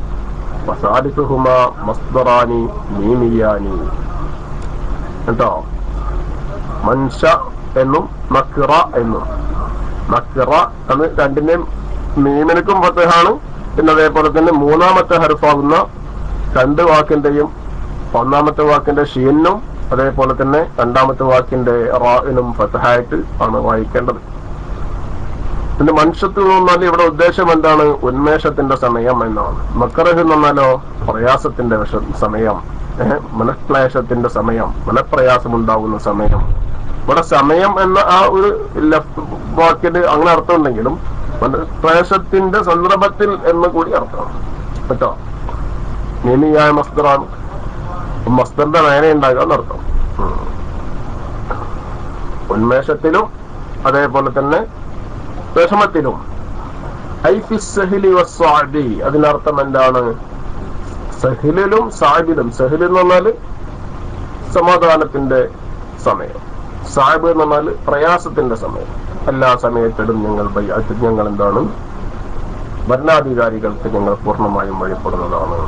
വസാലിസുഹുമാ മസ്ദറാനി മീമിയാനി. കേട്ടോ? മൻഷ എന്നും മക്റ എന്നും. മക്റ എന്ന് രണ്ടിന്റെയും മീമിനിക്കും ഫത്ഹാണ്. പിന്നെ അതേപോലെ തന്നെ മൂന്നാമത്തെ ഹർഫാകുന്ന രണ്ട് വാക്കിന്റെയും ഒന്നാമത്തെ വാക്കിന്റെ ഷീനും അതേപോലെ തന്നെ രണ്ടാമത്തെ വാക്കിന്റെ റാഇനും ഫത്ഹായിട്ട് ആണ് വായിക്കേണ്ടത്. പിന്നെ മൻഷത്ത് എന്ന് പറഞ്ഞാൽ ഇവിടെ ഉദ്ദേശം എന്താണ്? ഉന്മേഷത്തിന്റെ സമയം എന്നാണ്. മക്റഹ് എന്ന് പറഞ്ഞാലോ പ്രയാസത്തിന്റെ സമയം, മനഃക്ലേശത്തിന്റെ സമയം, മനഃപ്രയാസം ഉണ്ടാകുന്ന സമയം. ഇവിടെ സമയം എന്ന ആ ഒരു വാക്കിന് അങ്ങനെ അർത്ഥം ഉണ്ടെങ്കിലും മനഃക്ലേശത്തിന്റെ സന്ദർഭത്തിൽ എന്ന് കൂടി അർത്ഥമാണ്. കേട്ടോ? മീമിയായ മസ്ദറാണ്. മസ്ദറിന്റെ നേരെ ഉണ്ടാകുക എന്നർത്ഥം. ഉന്മേഷത്തിലും അതേപോലെ തന്നെ വിഷമത്തിലും. അതിനർത്ഥം എന്താണ്? സഹിലും സാഹിബിലും. സഹിൽ എന്ന് പറഞ്ഞാല് സമാധാനത്തിന്റെ സമയം, സാഹിബ് എന്ന് പറഞ്ഞാല് പ്രയാസത്തിന്റെ സമയം. എല്ലാ സമയത്തിലും ഞങ്ങൾ എന്താണ്? ഭരണാധികാരികൾക്ക് ഞങ്ങൾ പൂർണ്ണമായും വഴിപ്പെടുന്നതാണ്.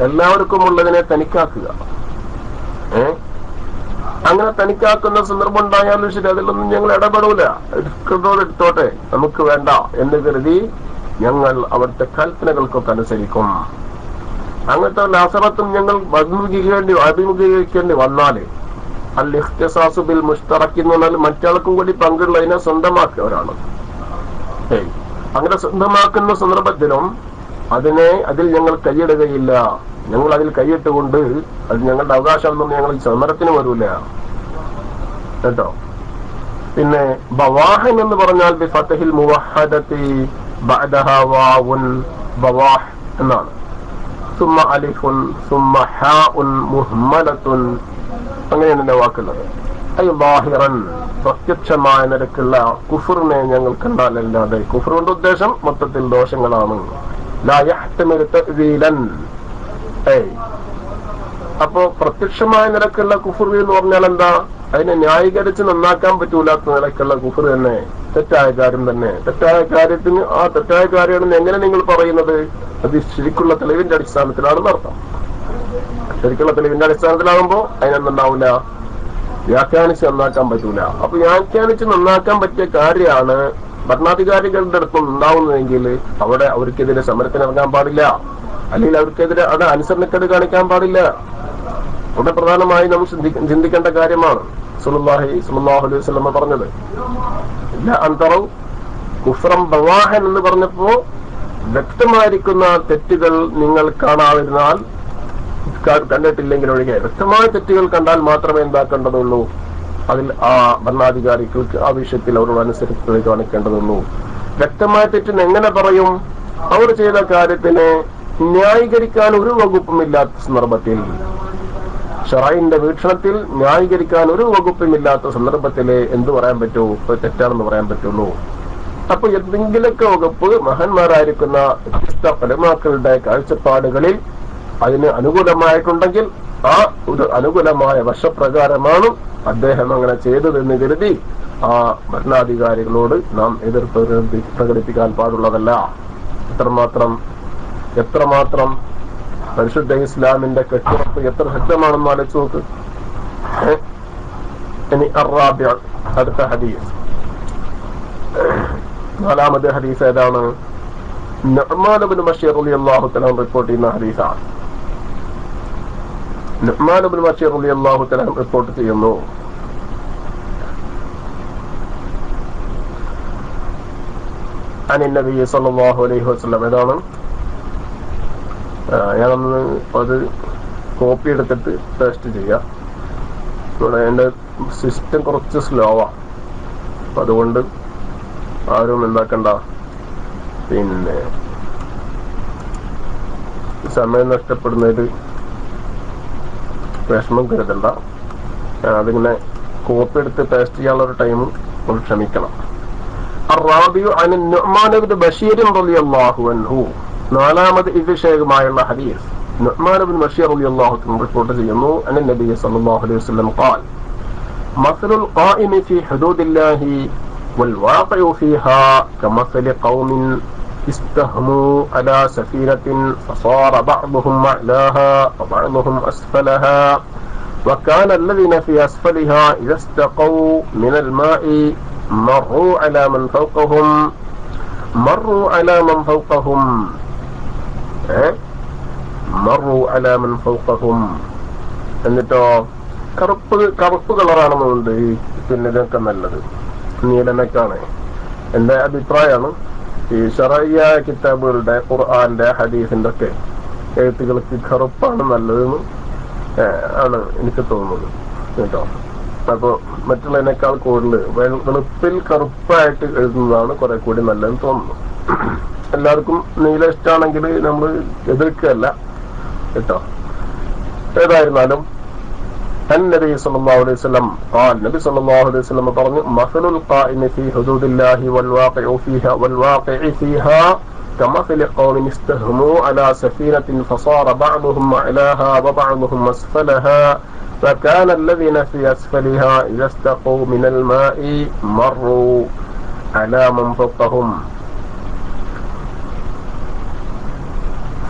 എല്ലാവർക്കും ഉള്ളതിനെ തനിക്കാക്കുക. അങ്ങനെ തനിക്കാക്കുന്ന സന്ദർഭം ഉണ്ടായാലും ശരി, അതിലൊന്നും ഞങ്ങൾ ഇടപെടൂല. എടുത്തോട്ടെ, നമുക്ക് വേണ്ട എന്ന് കരുതി ഞങ്ങൾ അവിടുത്തെ കൽപ്പനകൾക്കൊക്കെ അനുസരിക്കും. അങ്ങനത്തെ അസറത്തും ഞങ്ങൾ അഭിമുഖീകരിക്കേണ്ടി വന്നാല് അൽ ഇഖ്തിസാസു ബിൽ മുഷ്തറക് എന്ന് പറഞ്ഞാൽ മറ്റാൾക്കും കൂടി പങ്കുള്ളതിനെ സ്വന്തമാക്കിയവരാണ്. അങ്ങനെ സ്വന്തമാക്കുന്ന സന്ദർഭത്തിലും അതിൽ ഞങ്ങൾ കൈയിടുകയില്ല. ഞങ്ങൾ അതിൽ കൈയിട്ടുകൊണ്ട് അത് ഞങ്ങളുടെ അവകാശമൊന്നും ഞങ്ങൾ സമരത്തിന് വരൂല. കേട്ടോ? പിന്നെ ബവാഹൻ എന്ന് പറഞ്ഞാൽ ബിഫത്ഹിൽ മുവഹദതി ബഅദഹാ വാവുൻ ബവാഹ് എന്നാണ്. സുമ്മ അലിഫുൻ സുമ്മ ഹാഉൻ മുഹ്മലത്തുൻ. അങ്ങനെയാണ് വാക്കുള്ളത്. ാഹിറൻ പ്രത്യക്ഷമായ നിരക്കുള്ള കുഫറിനെ ഞങ്ങൾ കണ്ടാലല്ലാതെ. കുഫർ കൊണ്ട് ഉദ്ദേശം മൊത്തത്തിൽ ദോഷങ്ങളാണ്. അപ്പോ പ്രത്യക്ഷമായ നിരക്കുള്ള കുഫർ എന്ന് പറഞ്ഞാൽ എന്താ? അതിനെ ന്യായീകരിച്ച് നന്നാക്കാൻ പറ്റൂലാത്ത നിലക്കുള്ള കുഫർ തന്നെ, തെറ്റായ കാര്യം തന്നെ. തെറ്റായ കാര്യത്തിന് ആ തെറ്റായ കാര്യമാണെന്ന് എങ്ങനെ നിങ്ങൾ പറയുന്നത്? അത് ശരിക്കുള്ള തെളിവിന്റെ അടിസ്ഥാനത്തിലാണെന്ന് അർത്ഥം. ശരിക്കുള്ള തെളിവിന്റെ അടിസ്ഥാനത്തിലാകുമ്പോ അതിനെന്തുണ്ടാവില്ല? വ്യാഖ്യാനിച്ച് നന്നാക്കാൻ പറ്റൂല. അപ്പൊ വ്യാഖ്യാനിച്ച് നന്നാക്കാൻ പറ്റിയ കാര്യമാണ് ഭരണാധികാരികളുടെ അടുത്തും ഉണ്ടാവുന്നതെങ്കിൽ അവിടെ അവർക്കെതിരെ സമരത്തിനിറങ്ങാൻ പാടില്ല, അല്ലെങ്കിൽ അവർക്കെതിരെ അവിടെ അനുസരണക്കേട് കാണിക്കാൻ പാടില്ല. അവിടെ പ്രധാനമായി നമ്മൾ ചിന്തിക്കേണ്ട കാര്യമാണ് സല്ലല്ലാഹു അലൈഹി വസല്ലം പറഞ്ഞത്. അന്തറു കുഫ്റം ബവാഹൻ എന്ന് പറഞ്ഞപ്പോ വ്യക്തമായിരിക്കുന്ന തെറ്റുകൾ നിങ്ങൾ കാണാതിരുന്നാൽ, കണ്ടിട്ടില്ലെങ്കിൽ ഒഴികെ വ്യക്തമായ തെറ്റുകൾ കണ്ടാൽ മാത്രമേ എന്താക്കേണ്ടതുള്ളൂ? അതിൽ ആ ഭരണാധികാരികൾക്ക് ആ വിഷയത്തിൽ അവരോട് അനുസരിച്ച് കാണിക്കേണ്ടതുള്ളൂ. വ്യക്തമായ തെറ്റിന് എങ്ങനെ പറയും? അവർ ചെയ്ത കാര്യത്തിന് ന്യായീകരിക്കാൻ ഒരു വകുപ്പുമില്ലാത്ത സന്ദർഭത്തിൽ, ഷറഈന്റെ വീക്ഷണത്തിൽ ന്യായീകരിക്കാൻ ഒരു വകുപ്പുമില്ലാത്ത സന്ദർഭത്തിലെ എന്ത് പറയാൻ പറ്റൂ, തെറ്റാണെന്ന് പറയാൻ പറ്റുള്ളൂ. അപ്പൊ എന്തെങ്കിലൊക്കെ വകുപ്പ് മഹാന്മാരായിരിക്കുന്ന വ്യത്യസ്ത ഉലമാക്കളുടെ കാഴ്ചപ്പാടുകളിൽ അതിന് അനുകൂലമായിട്ടുണ്ടെങ്കിൽ ആ ഒരു അനുകൂലമായ വശപ്രകാരമാണ് അദ്ദേഹം അങ്ങനെ ചെയ്തതെന്ന് കരുതി ആ ഭരണാധികാരികളോട് നാം എതിർപ്പ് പ്രകടിപ്പിക്കാൻ പാടുള്ളതല്ല. എത്രമാത്രം പരിശുദ്ധ ഇസ്ലാമിന്റെ കെട്ടുറപ്പ് എത്ര ശക്തമാണെന്ന് ആലോചിച്ച് നോക്ക്. ഇനി അർറാബിഅ, അടുത്ത ഹദീസ്, 4ാമത്തെ ഹദീസ് ഏതാണ്? നുഅ്മാൻ ഇബ്നു ബശീർ റളിയല്ലാഹു തആല റിപ്പോർട്ട് ചെയ്യുന്ന ഹദീസാണ്. നുഅ്മാൻ ഇബ്നു ബശീർ റളിയല്ലാഹു തആല റിപ്പോർട്ട് ചെയ്യുന്നു, അൻ നബി സല്ലല്ലാഹു അലൈഹി വസല്ലം. ഏതാണ്? ഞാനൊന്ന് അത് കോപ്പി എടുത്തിട്ട് പേസ്റ്റ് ചെയ്യാം. ഇവിടെ എൻ്റെ സിസ്റ്റം കുറച്ച് സ്ലോവാണ്, അതുകൊണ്ട് ആരും എന്താക്കണ്ട, പിന്നെ സമയം നഷ്ടപ്പെടുന്നതിൽ വിഷമം കരുതണ്ട. അതിങ്ങനെ കോപ്പി എടുത്ത് പേസ്റ്റ് ചെയ്യാനുള്ളൊരു ടൈം ക്ഷമിക്കണം. الرابع عن النعمان بن بشير رضي الله عنه. 4ാമത് ഈ വിഷയമായുള്ള ഹദീസ് നുഅ്മാൻ ഇബ്നു ബശീർ റളിയല്ലാഹു അൻഹു റിപ്പോർട്ട് ചെയ്യുന്നു, അൻ നബി സല്ലല്ലാഹു അലൈഹി വസല്ലം قال مثل القائم في حدود الله والواقع فيها كمثل قوم استهموا على سفينة فصار بعضهم أعلاها وبعضهم أسفلها وكان الذين في أسفلها إذا استقوا من الماء مروا على من فوقهم എന്നിട്ടോ കറുപ്പ് കളറാണെന്നുണ്ട്. പിന്നെ ഇതൊക്കെ നല്ലത് നീലനക്കാണ്. എന്റെ അഭിപ്രായമാണ്. ഈ ശറഈയായ കിതാബുകളുടെ ഖുർആന്റെ ഹദീസിന്റെ ഒക്കെ എഴുത്തുകൾക്ക് കറുപ്പാണ് നല്ലതെന്ന് ആണ് എനിക്ക് തോന്നുന്നത് കേട്ടോ. അപ്പൊ മറ്റുള്ളതിനേക്കാൾ കൂടുതൽ വെളുപ്പിൽ കറുപ്പായിട്ട് എഴുതുന്നതാണ് കുറെ കൂടി നല്ലതെന്ന് തോന്നുന്നു. എല്ലാവർക്കും നീല ഇഷ്ടമാണെങ്കിൽ നമ്മൾ എതിർക്കുകയല്ല കേട്ടോ. ഏതായിരുന്നാലും النبي صلى الله عليه وسلم قال النبي صلى الله عليه وسلم പറഞ്ഞു مثل القائم في حدود الله والواقع فيها كمثل قوم استهموا على سفينة فصار بعضهم أعلاها وبعضهم أسفلها فكان الذين في أسفلها إذا استقوا من الماء مروا على من فوقهم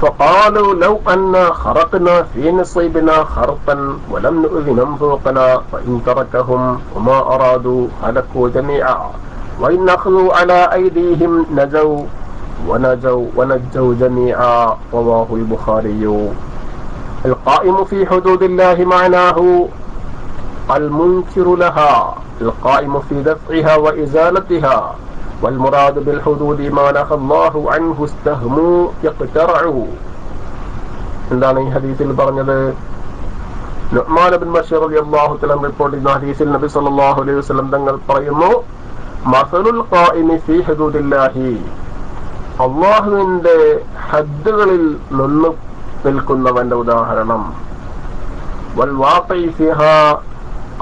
فقالوا لو أنا خرقنا في نصيبنا خرقا ولم نؤذ من فوقنا فإن تركهم وما أرادوا هلكوا جميعا وإن أخذوا على أيديهم ونجوا جميعا. رواه البخاري. القائم في حدود الله معناه المنكر لها، القائم في دفعها وإزالتها، والمراد بالحدود ما نهى الله عنه استهموا يقترعوا. എന്താണ് ഈ ഹദീസിൽ പറഞ്ഞത്? നുഅ്മാൻ ഇബ്നു ബശീർ റളിയല്ലാഹു തആല റിപ്പോർട്ട് ചെയ്യുന്ന ഹദീസിൽ നബി സല്ലല്ലാഹു അലൈഹി വസല്ലം തങ്ങൾ പറയുന്നു, മസലുൽ ഖായിമി ഫീ ഹുദൂദില്ലാഹി, അല്ലാഹുവിന്റെ ഹദ്ദുകളിൽ നിന്ന് നിൽക്കുന്നവന്റെ ഉദാഹരണം, വൽ വാഖി ഫീഹാ,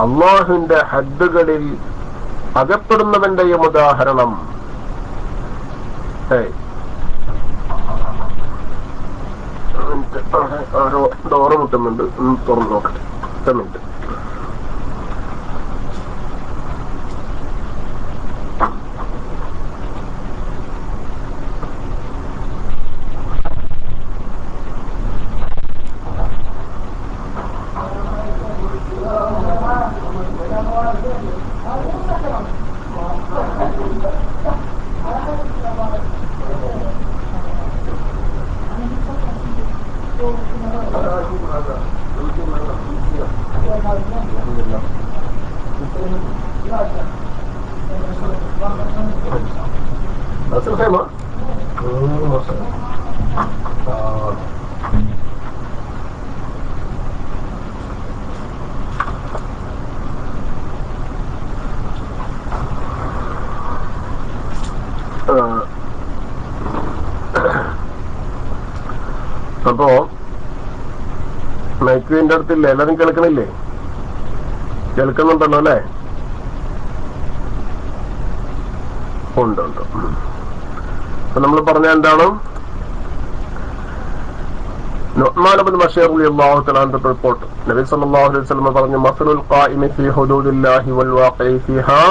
അല്ലാഹുവിന്റെ ഹദ്ദുകളിൽ അകപ്പെടുന്നവന്റെയും ഉദാഹരണം. ഡോറ് മുട്ടുന്നുണ്ട്, തുറന്നു നോക്കട്ടെ. 10 മിനിറ്റ്. അപ്പോ മൈക്കിന്റെ അടുത്തില്ലേ? എല്ലാരും കേൾക്കണില്ലേ? കേൾക്കുന്നുണ്ടല്ലോ അല്ലെ? ഉണ്ട്. അപ്പൊ നമ്മൾ പറഞ്ഞ എന്താണ്? നുഅ്മാൻ ഇബ്നു ബശീർ റളിയല്ലാഹു തആല അൻഹു റിപ്പോർട്ട്, നബി സല്ലല്ലാഹു അലൈഹി വസല്ലം പറഞ്ഞു, മസലുൽ ഖായിമി ഫീ ഹുദൂദില്ലാഹി വൽ വാഖിഇ ഫീഹാ,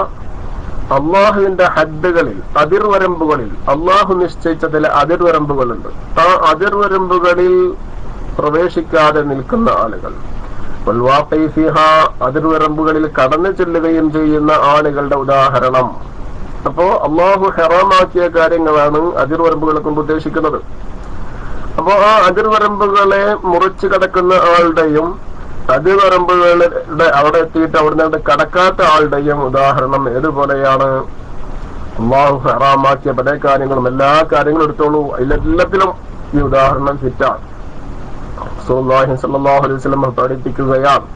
അള്ളാഹുവിന്റെ ഹദ്ദുകളിൽ, അതിർവരമ്പുകളിൽ, അള്ളാഹു നിശ്ചയിച്ച ചില അതിർവരമ്പുകളുണ്ട്. ആ അതിർവരമ്പുകളിൽ പ്രവേശിക്കാതെ നിൽക്കുന്ന ആളുകൾ, വൽ വാഖിഇ ഫീഹാ, അതിർവരമ്പുകളിൽ കടന്നു ചെല്ലുകയും ചെയ്യുന്ന ആളുകളുടെ ഉദാഹരണം. അപ്പോ അള്ളാഹു ഹറാമാക്കിയ കാര്യങ്ങളാണ് അതിർവരമ്പുകളെ കൊണ്ട് ഉദ്ദേശിക്കുന്നത്. അപ്പോ ആ അതിർവരമ്പുകളെ മുറിച്ചു കടക്കുന്ന ആളുടെയും അതിർവരമ്പുകളുടെ അവിടെ എത്തിയിട്ട് അവിടുന്ന് കടക്കാത്ത ആളുടെയും ഉദാഹരണം ഏതുപോലെയാണ്? അള്ളാഹു ഹറാമാക്കിയ പല കാര്യങ്ങളും, എല്ലാ കാര്യങ്ങളും എടുത്തോളൂ, അതിലെല്ലാത്തിലും ഈ ഉദാഹരണം ഫിറ്റാണ്. റസൂലുള്ളാഹി സ്വല്ലല്ലാഹു അലൈഹി വസല്ലം പഠിപ്പിക്കുകയാണ്,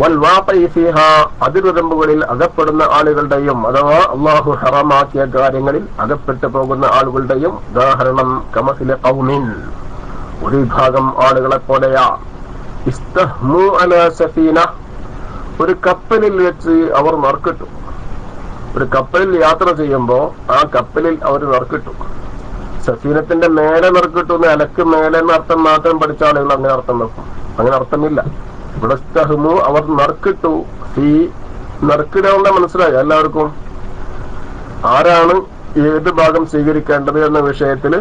വൽ വാഖിഇ ഫീഹാ, അതിർവരമ്പുകളിൽ അകപ്പെടുന്ന ആളുകളുടെയും അഥവാ അള്ളാഹു ഹറാമാക്കിയ കാര്യങ്ങളിൽ അകപ്പെട്ടു പോകുന്ന ആളുകളുടെയും ഉദാഹരണം കമസിലെ ഖൗമിൻ, ഒരു വിഭാഗം ആളുകളെ പോലെയാ, ഇസ്തഹ്മു അലാ സഫീന, ഒരു കപ്പലിൽ വെച്ച് അവർ നറുക്കിട്ടു. ഒരു കപ്പലിൽ യാത്ര ചെയ്യുമ്പോ ആ കപ്പലിൽ അവർ നറുക്കിട്ടു. സഫീനത്തിന്റെ മേലെ നറുക്കിട്ടു എന്ന് അലക്ക് മേലെ എന്ന അർത്ഥം മാത്രം പഠിച്ച ആളുകൾ അങ്ങനെ അർത്ഥം വെക്കും. അങ്ങനെ അർത്ഥമില്ല. ഇവിടെ ഇസ്തഹ്മു, അവർ നറുക്കിട്ടു. ഈ നറുക്കിടാനുള്ള മനസ്സിലായി എല്ലാവർക്കും? ആരാണ് ഏത് ഭാഗം സ്വീകരിക്കേണ്ടത് എന്ന വിഷയത്തിൽ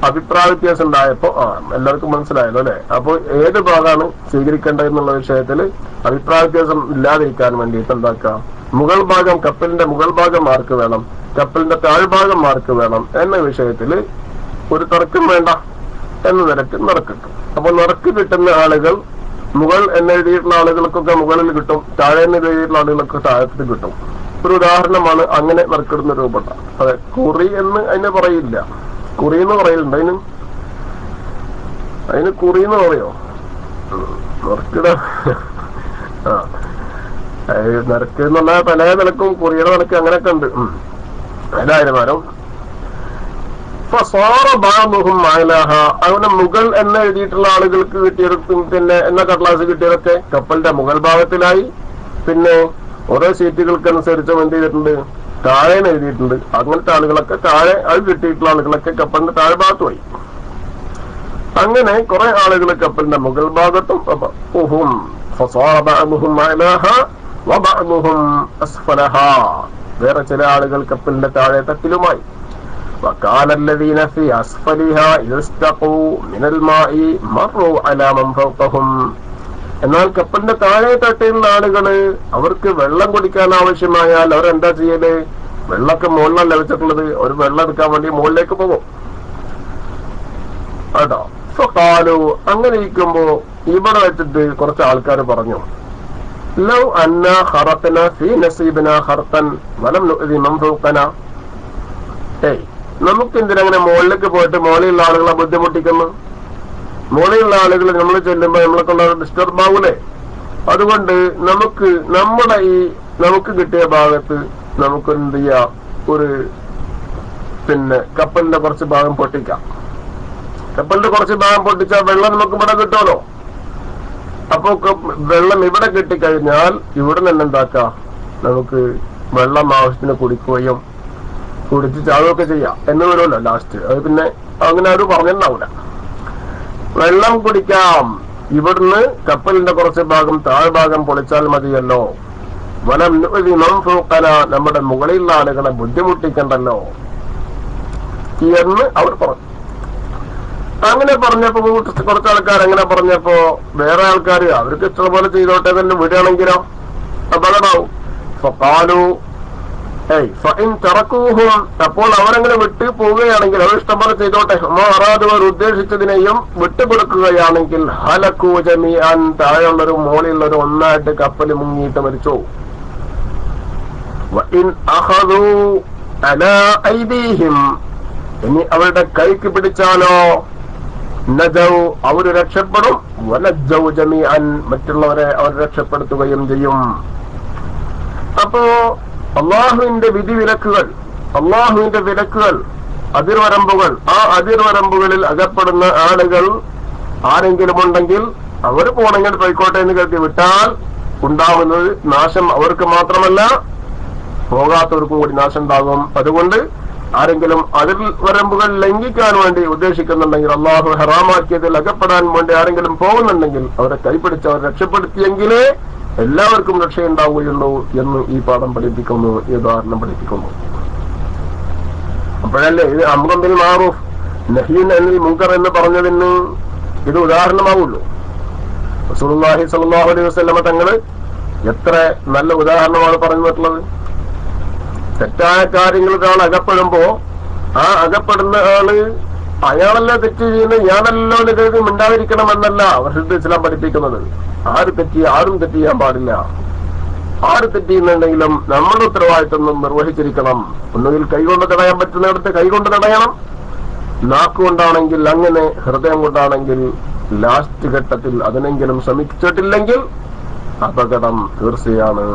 അഭിപ്രായ വ്യത്യാസം ഉണ്ടായപ്പോ എല്ലാവർക്കും മനസ്സിലായല്ലോ അല്ലെ? അപ്പോൾ ഏത് ഭാഗമാണ് സ്വീകരിക്കേണ്ടത് എന്നുള്ള വിഷയത്തിൽ അഭിപ്രായ വ്യത്യാസം ഇല്ലാതിരിക്കാൻ വേണ്ടിയിട്ട് എന്താക്കാം, മുകൾ ഭാഗം, കപ്പലിന്റെ മുകൾ ഭാഗം ആർക്ക് വേണം, കപ്പലിന്റെ താഴ്ഭാഗം ആർക്ക് വേണം എന്ന വിഷയത്തിൽ ഒരു തർക്കം വേണ്ട എന്ന നിലയ്ക്ക് നറുക്കിട്ടു. അപ്പൊ നറുക്ക് കിട്ടുന്ന ആളുകൾ, മുകൾ എന്നെഴുതിയിട്ടുള്ള ആളുകൾക്കൊക്കെ മുകളിൽ കിട്ടും, താഴെ എന്നെഴുതിയിട്ടുള്ള ആളുകൾക്ക് താഴത്തിൽ കിട്ടും. ഒരു ഉദാഹരണമാണ് അങ്ങനെ നറുക്കിടുന്ന രൂപപ്പെട്ട. അതെ, കുറി എന്ന് അതിന് പറയില്ല, കുറി എന്ന് പറയലുണ്ട്. അതിന് കുറി എന്ന് പറയോ? നറുക്കിട നറുക്ക് എന്ന് പറഞ്ഞാൽ പല നിലക്കും കുറിയുടെ നിലക്ക് അങ്ങനെയൊക്കെ ഉണ്ട്. ഏതായാലും അങ്ങനെ മുകൾ എന്ന് എഴുതിയിട്ടുള്ള ആളുകൾക്ക് കിട്ടിയതും പിന്നെ എന്ന കടലാസ് കിട്ടിയതൊക്കെ കപ്പലിന്റെ മുകൾ ഭാഗത്തിലായി. പിന്നെ ഓരോ സീറ്റുകൾക്കനുസരിച്ചും എന്ത് ചെയ്തിട്ടുണ്ട്, താഴെ എഴുതിയിട്ടുണ്ട്. അങ്ങനത്തെ ആളുകളൊക്കെ താഴെ, അത് കിട്ടിയിട്ടുള്ള ആളുകളൊക്കെ കപ്പലിന്റെ താഴ്ഭാഗത്ത് പോയി. അങ്ങനെ കുറെ ആളുകൾ കപ്പലിന്റെ മുകൾ ഭാഗത്തും വേറെ ചില ആളുകൾ കപ്പലിന്റെ താഴെ തട്ടിലുമായി. وقال الذين في أسفلها يستقوا من الماء مروا على من فوقهم. എന്നാൽ കപ്പലിന്റെ താഴെ തട്ടിലുള്ള ആളുകള് അവർക്ക് വെള്ളം കുടിക്കാൻ ആവശ്യമായാൽ അവരെന്താ ചെയ്യല്? വെള്ളമൊക്കെ മുകളിലല്ല വെച്ചിട്ടുള്ളത്, ഒരു വെള്ളം എടുക്കാൻ വേണ്ടി മുകളിലേക്ക് പോകും. കേട്ടോ? ഫഖാലു, അങ്ങനെ ഇരിക്കുമ്പോ ഇവിടെ വെച്ചിട്ട് കുറച്ച് ആൾക്കാർ പറഞ്ഞു, ലൗ അന്നാ ഖറഖന ഫീ നസീബിനാ ഖർഖൻ വലം നുഅ്ദി മൻ ഫൗഖനാ. നമുക്ക് എന്തിനങ്ങനെ മുകളിലേക്ക് പോയിട്ട് മുകളിലുള്ള ആളുകളെ ബുദ്ധിമുട്ടിക്കുന്നു? മുകളിലുള്ള ആളുകൾ നമ്മൾ ചെല്ലുമ്പോ നമ്മളെ കൊണ്ട് ഡിസ്റ്റർബ് ആവൂലേ? അതുകൊണ്ട് നമുക്ക് കിട്ടിയ ഭാഗത്ത് നമുക്ക് എന്ത് ചെയ്യാം, ഒരു പിന്നെ കപ്പലിന്റെ കുറച്ച് ഭാഗം പൊട്ടിക്കാം. കപ്പലിന്റെ കുറച്ച് ഭാഗം പൊട്ടിച്ചാൽ വെള്ളം നമുക്ക് ഇവിടെ കിട്ടുമല്ലോ. അപ്പൊ വെള്ളം ഇവിടെ കിട്ടിക്കഴിഞ്ഞാൽ ഇവിടെ നിന്ന് എന്താക്കാം, നമുക്ക് വെള്ളം ആവശ്യത്തിന് കുടിക്കുകയും കുടിച്ച് ചാവുകയൊക്കെ ചെയ്യാം എന്ന് വരുമല്ലോ ലാസ്റ്റ്. അത് പിന്നെ അങ്ങനെ ആരും പറഞ്ഞിട്ടുണ്ടാവില്ല. വെള്ളം കുടിക്കാം, ഇവിടുന്ന് കപ്പലിന്റെ കുറച്ച് ഭാഗം താഴ്ഭാഗം പൊളിച്ചാൽ മതിയല്ലോ. വലം നുഅ്ദി മൻ ഫൗഖന, നമ്മുടെ മുകളിലുള്ള ആളുകളെ ബുദ്ധിമുട്ടിക്കണ്ടല്ലോ എന്ന് അവർ പറഞ്ഞു. അങ്ങനെ പറഞ്ഞപ്പോ കുറച്ച് ആൾക്കാർ അങ്ങനെ പറഞ്ഞപ്പോ വേറെ ആൾക്കാർ അവർക്ക് ഇഷ്ടംപോലെ ചെയ്തോട്ടെ തന്നെ വിടുകയാണെങ്കിലോ അപകടമാവും. ഫഖാലു ഫഇൻ തറക്കൂഹും, അപ്പോൾ അവരങ്ങനെ വിട്ടു പോവുകയാണെങ്കിൽ, അവർ ഇഷ്ടംപോലെ ചെയ്തോട്ടെ, അവർ ഉദ്ദേശിച്ചതിനെയും വിട്ടുകൊടുക്കുകയാണെങ്കിൽ ഹലക്കൂ ജമീഅൻ, താഴെയുള്ളൊരു മുകളിലുള്ളൊരു ഒന്നായിട്ട് കപ്പൽ മുങ്ങിയിട്ട് മരിച്ചു. വഇൻ അഖദൂ അലാ ഐദീഹിം, ഇനി അവരുടെ കൈക്ക് പിടിച്ചാലോ നജൗ, അവര് രക്ഷപ്പെടും. വനജൗ ജമീഅൻ, മറ്റുള്ളവരെ അവർ രക്ഷപ്പെടുത്തുകയും ചെയ്യും. അപ്പോ അള്ളാഹുവിന്റെ വിധിവിലക്കുകൾ, അള്ളാഹുവിന്റെ വിലക്കുകൾ, അതിർവരമ്പുകൾ, ആ അതിർവരമ്പുകളിൽ അകപ്പെടുന്ന ആളുകൾ ആരെങ്കിലും ഉണ്ടെങ്കിൽ അവർ പോണെങ്കിൽ പോയിക്കോട്ടെ എന്ന് കരുതി വിട്ടാൽ ഉണ്ടാവുന്നത് നാശം അവർക്ക് മാത്രമല്ല പോകാത്തവർക്കും കൂടി നാശം ഉണ്ടാകും. അതുകൊണ്ട് ആരെങ്കിലും അതിൽ വരമ്പുകൾ ലംഘിക്കാൻ വേണ്ടി ഉദ്ദേശിക്കുന്നുണ്ടെങ്കിൽ, അള്ളാഹു ഹറാമാക്കിയതിൽ അകപ്പെടാൻ വേണ്ടി ആരെങ്കിലും പോകുന്നുണ്ടെങ്കിൽ അവരെ കൈപിടിച്ച് അവർ രക്ഷപ്പെടുത്തിയെങ്കിലേ എല്ലാവർക്കും രക്ഷയുണ്ടാവുകയുള്ളൂ എന്ന് ഈ പാഠം പഠിപ്പിക്കുന്നു, ഈ ഉദാഹരണം പഠിപ്പിക്കുന്നു. അപ്പോഴല്ലേ ഇത് അംറുൻ ബിൽ മഅറൂഫ് നഹ്യുൻ അനിൽ മുൻകർ എന്ന് പറഞ്ഞതിന് ഇത് ഉദാഹരണമാവുള്ളൂ. റസൂലുള്ളാഹി സ്വല്ലല്ലാഹു അലൈഹി വസല്ലമ തങ്ങൾ എത്ര നല്ല ഉദാഹരണമാണ് പറഞ്ഞിട്ടുള്ളത്. തെറ്റായ കാര്യങ്ങൾ ഒരാൾ അകപ്പെടുമ്പോ ആ അകപ്പെടുന്ന ആള് അയാളല്ല തെറ്റ് ചെയ്യുന്നത്, ഞാനല്ലോ എന്ന് കരുതി മിണ്ടാതിരിക്കണമെന്നല്ല പരിശുദ്ധ ഇസ്ലാം പഠിപ്പിക്കുന്നത്. ആരും തെറ്റ് ചെയ്യാൻ പാടില്ല. ആര് തെറ്റ് ചെയ്യുന്നുണ്ടെങ്കിലും നമ്മുടെ ഉത്തരവാദിത്വം നിർവഹിച്ചിരിക്കണം. ഒന്നുകിൽ കൈകൊണ്ട് തടയാൻ പറ്റുന്നിടത്ത് കൈകൊണ്ട് തടയണം, നാക്കുകൊണ്ടാണെങ്കിൽ അങ്ങനെ, ഹൃദയം കൊണ്ടാണെങ്കിൽ ലാസ്റ്റ് ഘട്ടത്തിൽ അതിനെങ്കിലും ശ്രമിച്ചിട്ടില്ലെങ്കിൽ അപകടം തീർച്ചയാണ്.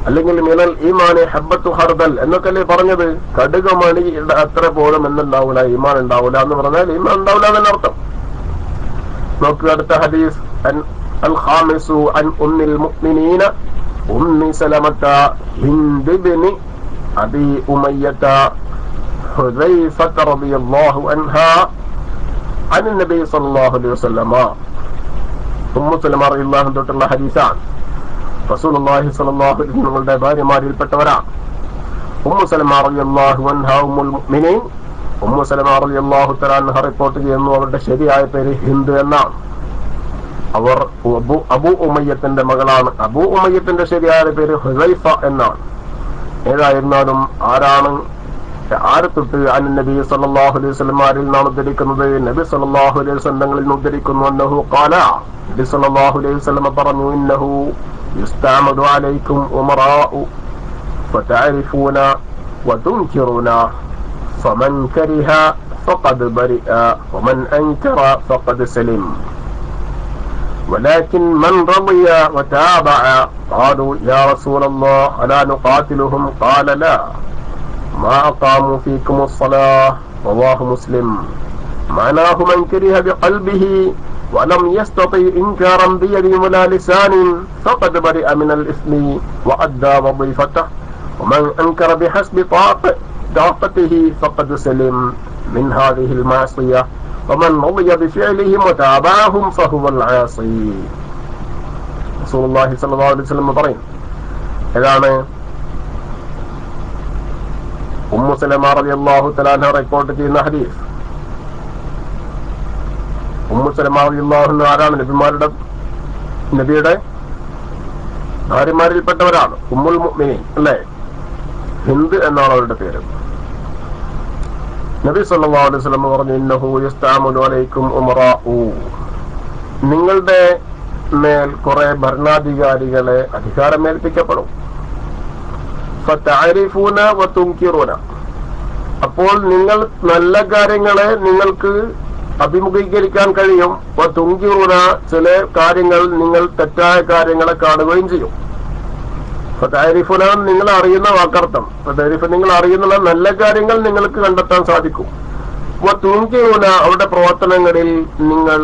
അല്ലെങ്കിൽ മിനൽ ഈമാനി ഹബ്ബത്തു ഹർദൽ എന്നൊക്കെയല്ലേ പറഞ്ഞത്. കടുകമണിയുടെ അത്ര പോലും എന്നുണ്ടാവൂല, ഈമാൻ ഉണ്ടാവൂല എന്ന് പറഞ്ഞാൽ ഈമാൻ ഉണ്ടാവൂല എന്നർത്ഥം. നോക്കുക അടുത്ത ഹദീസ്. അൽ ഖാമിസു അൻ ഉമ്മിൽ മുഅ്മിനീന ഉമ്മി സലമത ഹിന്ദ് ബിനി അബി ഉമയ്യത ഹുദൈഫത റളിയല്ലാഹു അൻഹാ അൻ നബി സല്ലല്ലാഹു അലൈഹി വസല്ലമ. ഉമ്മു സലമ റളിയല്ലാഹു അൻഹ തൊട്ടുള്ള ഹദീസാണ്. റസൂലുള്ളാഹി സ്വല്ലല്ലാഹു അലൈഹി വസല്ലമയുടെ ഭാര്യമാരിൽപ്പെട്ടവരാണ്. ഉമ്മു സലമ റളിയല്ലാഹു അൻഹാ ഉമ്മുൽ മുഅ്മിനീൻ. ഉമ്മു സലമ റളിയല്ലാഹു തആല അൻഹ റിപ്പോർട്ട് ചെയ്യുന്നു, അവരുടെ ശരിയായ പേര് ഹിന്ദ് എന്നാണ്. അവർ അബൂ ഉമയ്യത്തിന്റെ മകളാണ്. അബൂ ഉമയ്യത്തിന്റെ ശരിയായ പേര് ഹുദൈഫ എന്നാണ്. ഏതായിരുന്നാലും ആരെ തൊട്ട് അൻ നബി സല്ലല്ലാഹു അലൈഹി വസല്ലമയിൽ നിന്നാണ് ഉദ്ധരിക്കുന്നത്. നബി സല്ലല്ലാഹു അലൈഹി വസല്ലങ്ങളിൽ നിന്ന് ഉദ്ധരിക്കുന്നു, അന്നഹു ഖാല, നബി സല്ലല്ലാഹു അലൈഹി വസല്ലം പറഞ്ഞു, ഇന്നഹു യുസ്തഅമദു അലൈക്കും ഉമറാഉ ഫതഅരിഫൂന വതുൻകിറൂന ഫമൻ കരിഹ ഫഖദ് ബരിഅ വമൻ അൻകറ ഫഖദ് സലിം ولكن من رضي وتابع قالوا يا رسول الله ألا نقاتلهم قال لا ما أقاموا فيكم الصلاة رواه مسلم معناه من كره بقلبه ولم يستطع إنكارا بيده ولا لسان فقد برئ من الإثم وأدى وظيفته ومن أنكر بحسب طاقته فقد سلم من هذه المعصية ومن رضي بفعلهم وتابعهم فهو العاصي. റസൂലുള്ളാഹി സ്വല്ലല്ലാഹു അലൈഹി വസല്ലം പറയും, ഏതാണ് ഉമ്മു സലമ റളിയല്ലാഹു തആല അൻഹ റിപ്പോർട്ട് ചെയ്യുന്ന ഹദീസ്. ഉമ്മു സലമ റളിയല്ലാഹു അൻഹ ആരാണ്? നബിയുടെ ഭാര്യമാരിൽപ്പെട്ടവരാണ്. ഉമ്മുൽ മുഅ്മിനീൻ അല്ലേ? ഹിന്ദ് എന്നാണ് അവരുടെ പേര്. നബി സല്ലല്ലാഹു അലൈഹി വസല്ലം പറഞ്ഞു, ഇന്നഹു യസ്തഅമലു അലൈക്കും ഉമറാഉ, നിങ്ങളുടെ മേൽ കുറെ ഭരണാധികാരികളെ അധികാരമേൽപ്പിക്കപ്പെടും. ഫതഅരിഫൂന വതുൻകിറൂന, അപ്പോൾ നിങ്ങൾ നല്ല കാര്യങ്ങളെ നിങ്ങൾക്ക് അഭിമുഖീകരിക്കാൻ കഴിയും. വതുൻകിറൂന, ചില കാര്യങ്ങൾ നിങ്ങൾ തെറ്റായ കാര്യങ്ങളെ കാണുകയും ചെയ്യും. ഫതഅരിഫൂന നിങ്ങൾ അറിയുന്ന വാക്കർത്ഥം. ഫതഅരിഫു നിങ്ങൾ അറിയുന്ന നല്ല കാര്യങ്ങൾ നിങ്ങൾക്ക് കണ്ടെത്താൻ സാധിക്കും. വതുൻകിറൂന അവരുടെ പ്രവർത്തനങ്ങളിൽ നിങ്ങൾ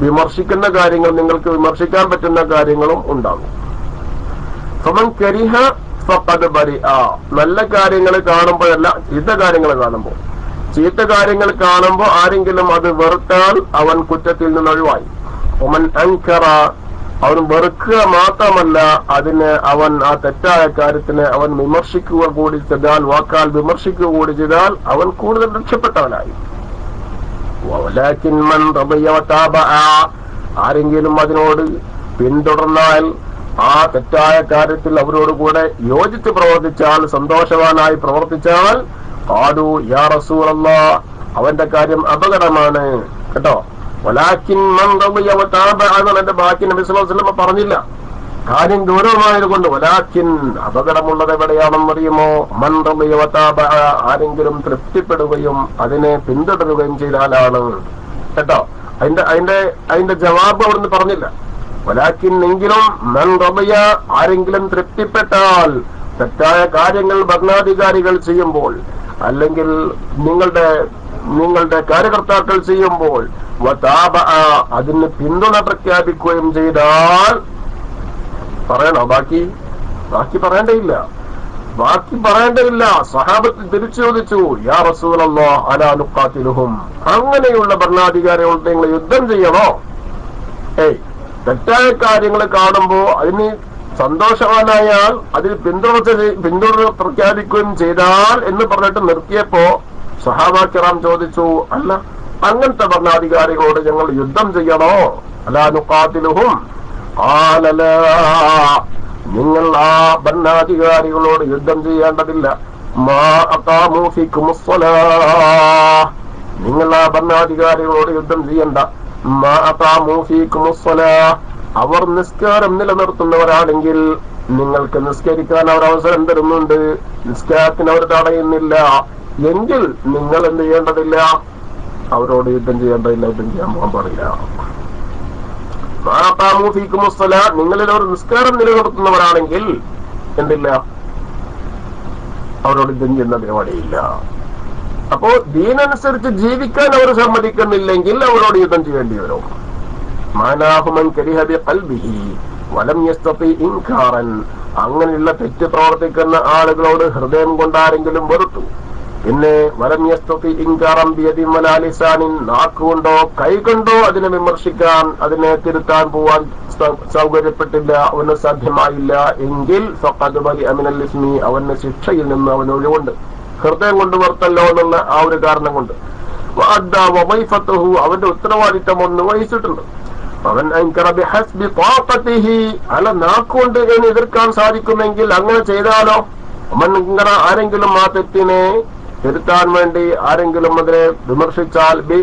വിമർശിക്കുന്ന കാര്യങ്ങൾ, നിങ്ങൾക്ക് വിമർശിക്കാൻ പറ്റുന്ന കാര്യങ്ങളും ഉണ്ടാകും. ഫമൻ കരിഹ ഫഖദ് ബരിഅ, നല്ല കാര്യങ്ങൾ കാണുമ്പോഴല്ല ചീത്ത കാര്യങ്ങൾ കാണുമ്പോൾ. ചീത്ത കാര്യങ്ങൾ കാണുമ്പോൾ ആരെങ്കിലും അത് വെറുത്താൽ അവൻ കുറ്റത്തിൽ നിന്ന് ഒഴിവായി. ഒമൻ അൻകറ, അവൻ വെറുക്കുക മാത്രമല്ല അതിന് അവൻ ആ തെറ്റായ കാര്യത്തിന് അവൻ വിമർശിക്കുക കൂടി ചെയ്താൽ, വാക്കാൽ വിമർശിക്കുക കൂടി ചെയ്താൽ അവൻ കൂടുതൽ രക്ഷപ്പെട്ടവനായി. വലാകിൻ മൻ റളിയ വതബഅ, ആരെങ്കിലും അതിനോട് പിന്തുടർന്നാൽ, ആ തെറ്റായ കാര്യത്തിൽ അവരോട് കൂടെ യോജിച്ച് പ്രവർത്തിച്ചാൽ, സന്തോഷവാനായി പ്രവർത്തിച്ചാൽ, ഖാലു യാ റസൂലല്ലാഹ്, അവന്റെ കാര്യം അപകടമാണ് കേട്ടോ. വലാകിൻ മൻ റളിയ വതബഅ എന്ന ബാക്കി നബി സല്ലല്ലാഹു അലൈഹി വസല്ലം പറഞ്ഞില്ല. കാര്യം ഗൗരവമായതുകൊണ്ട് വലാകിൻ അപകടമുള്ളത് എവിടെയാണെന്ന് അറിയുമോ? മൻ റളിയ വതബഅ, ആരെങ്കിലും തൃപ്തിപ്പെടുകയും അതിനെ പിന്തുടരുകയും ചെയ്താലാണ് കേട്ടോ. അതിന്റെ ജവാബ് അവിടുന്ന് പറഞ്ഞില്ല. വലാകിൻ എങ്കിലും മൻ റളിയ, ആരെങ്കിലും തൃപ്തിപ്പെട്ടാൽ, തെറ്റായ കാര്യങ്ങൾ ഭരണാധികാരികൾ ചെയ്യുമ്പോൾ അല്ലെങ്കിൽ നിങ്ങളുടെ കാര്യകർത്താക്കൾ ചെയ്യുമ്പോൾ അതിന് പിന്തുണ പ്രഖ്യാപിക്കുകയും ചെയ്താൽ പറയണോ? ബാക്കി പറയേണ്ടയില്ല. സഹാബത്ത് തിരിച്ചു ചോദിച്ചു, യാ റസൂലല്ലാഹ് അലാ നുഖാതിലുഹും, അങ്ങനെയുള്ള ഭരണാധികാരികളോട് നിങ്ങൾ യുദ്ധം ചെയ്യണോ? തെറ്റായ കാര്യങ്ങൾ കാണുമ്പോ അതിന് സന്തോഷവാനായാൽ അതിൽ പിന്തുണ പ്രഖ്യാപിക്കുകയും ചെയ്താൽ എന്ന് പറഞ്ഞിട്ട് നിർത്തിയപ്പോ സഹാബാ കിറാം ചോദിച്ചു, അല്ല, അങ്ങനത്തെ ഭരണാധികാരികളോട് ഞങ്ങൾ യുദ്ധം ചെയ്യണോ? അലാ നുഖാതിലുഹും, നിങ്ങൾ ആ ഭരണാധികാരികളോട് യുദ്ധം ചെയ്യേണ്ടതില്ല. നിങ്ങൾ ആ ഭരണാധികാരികളോട് യുദ്ധം ചെയ്യണ്ട. അവർ നിസ്കാരം നിലനിർത്തുന്നവരാണെങ്കിൽ നിങ്ങൾക്ക് നിസ്കരിക്കാൻ അവർ അവസരം തരുന്നുണ്ട്, നിസ്കാരത്തിന് അവർ തടയുന്നില്ല എങ്കിൽ നിങ്ങൾ എന്ത് ചെയ്യേണ്ടതില്ല? അവരോട് യുദ്ധം ചെയ്യേണ്ടതില്ല, യുദ്ധം ചെയ്യാൻ പോകാൻ പാടില്ല. നിങ്ങളിൽ ഒരു നിസ്കാരം നിലനിർത്തുന്നവരാണെങ്കിൽ എന്തില്ല? അവരോട് യുദ്ധം ചെയ്യുന്ന പരിപാടിയില്ല. അപ്പോ ദീനനുസരിച്ച് ജീവിക്കാൻ അവർ സമ്മതിക്കുന്നില്ലെങ്കിൽ അവരോട് യുദ്ധം ചെയ്യേണ്ടി വരും. അങ്ങനെയുള്ള തെറ്റ് പ്രവർത്തിക്കുന്ന ആളുകളോട് ഹൃദയം കൊണ്ടാരെങ്കിലും വെറുത്തു, പിന്നെ വലം യസ്തതി ഇൻകാറം ബിയദിൻ വലാ ലിസാനിൻ, നാക്കുകൊണ്ടോ കൈകൊണ്ടോ അതിനെ വിമർശിക്കാൻ, അതിനെ തിരുത്താൻ പോവാൻ സൗകര്യപ്പെട്ടില്ല, അവന് സാധ്യമായില്ല എങ്കിൽ ഫഖദ് ബരിഅ മിനൽ ഇസ്മി, അവന് ശിക്ഷയിൽ നിന്ന് അവൻ ഒഴിവുണ്ട്. ഹൃദയം കൊണ്ട് വെറുത്തല്ലോ എന്നുള്ള ആ ഒരു കാരണം കൊണ്ട് വഅദ്ദാ വദൈഫതുഹു, അവന്റെ ഉത്തരവാദിത്തം ഒന്ന് വഹിച്ചിട്ടുണ്ട്. അവൻ അൻകറ ബിഹസ്ബി ത്വാഖതിഹി, അല നാക്കുകൊണ്ട് ഇതിനെ എതിർക്കാൻ സാധിക്കുമെങ്കിൽ അങ്ങനെ ചെയ്താലോ? അവൻ ആരെങ്കിലും ആ തെറ്റിനെ തിരുത്താൻ വേണ്ടി ആരെങ്കിലും അതിനെ വിമർശിച്ചാൽ ബി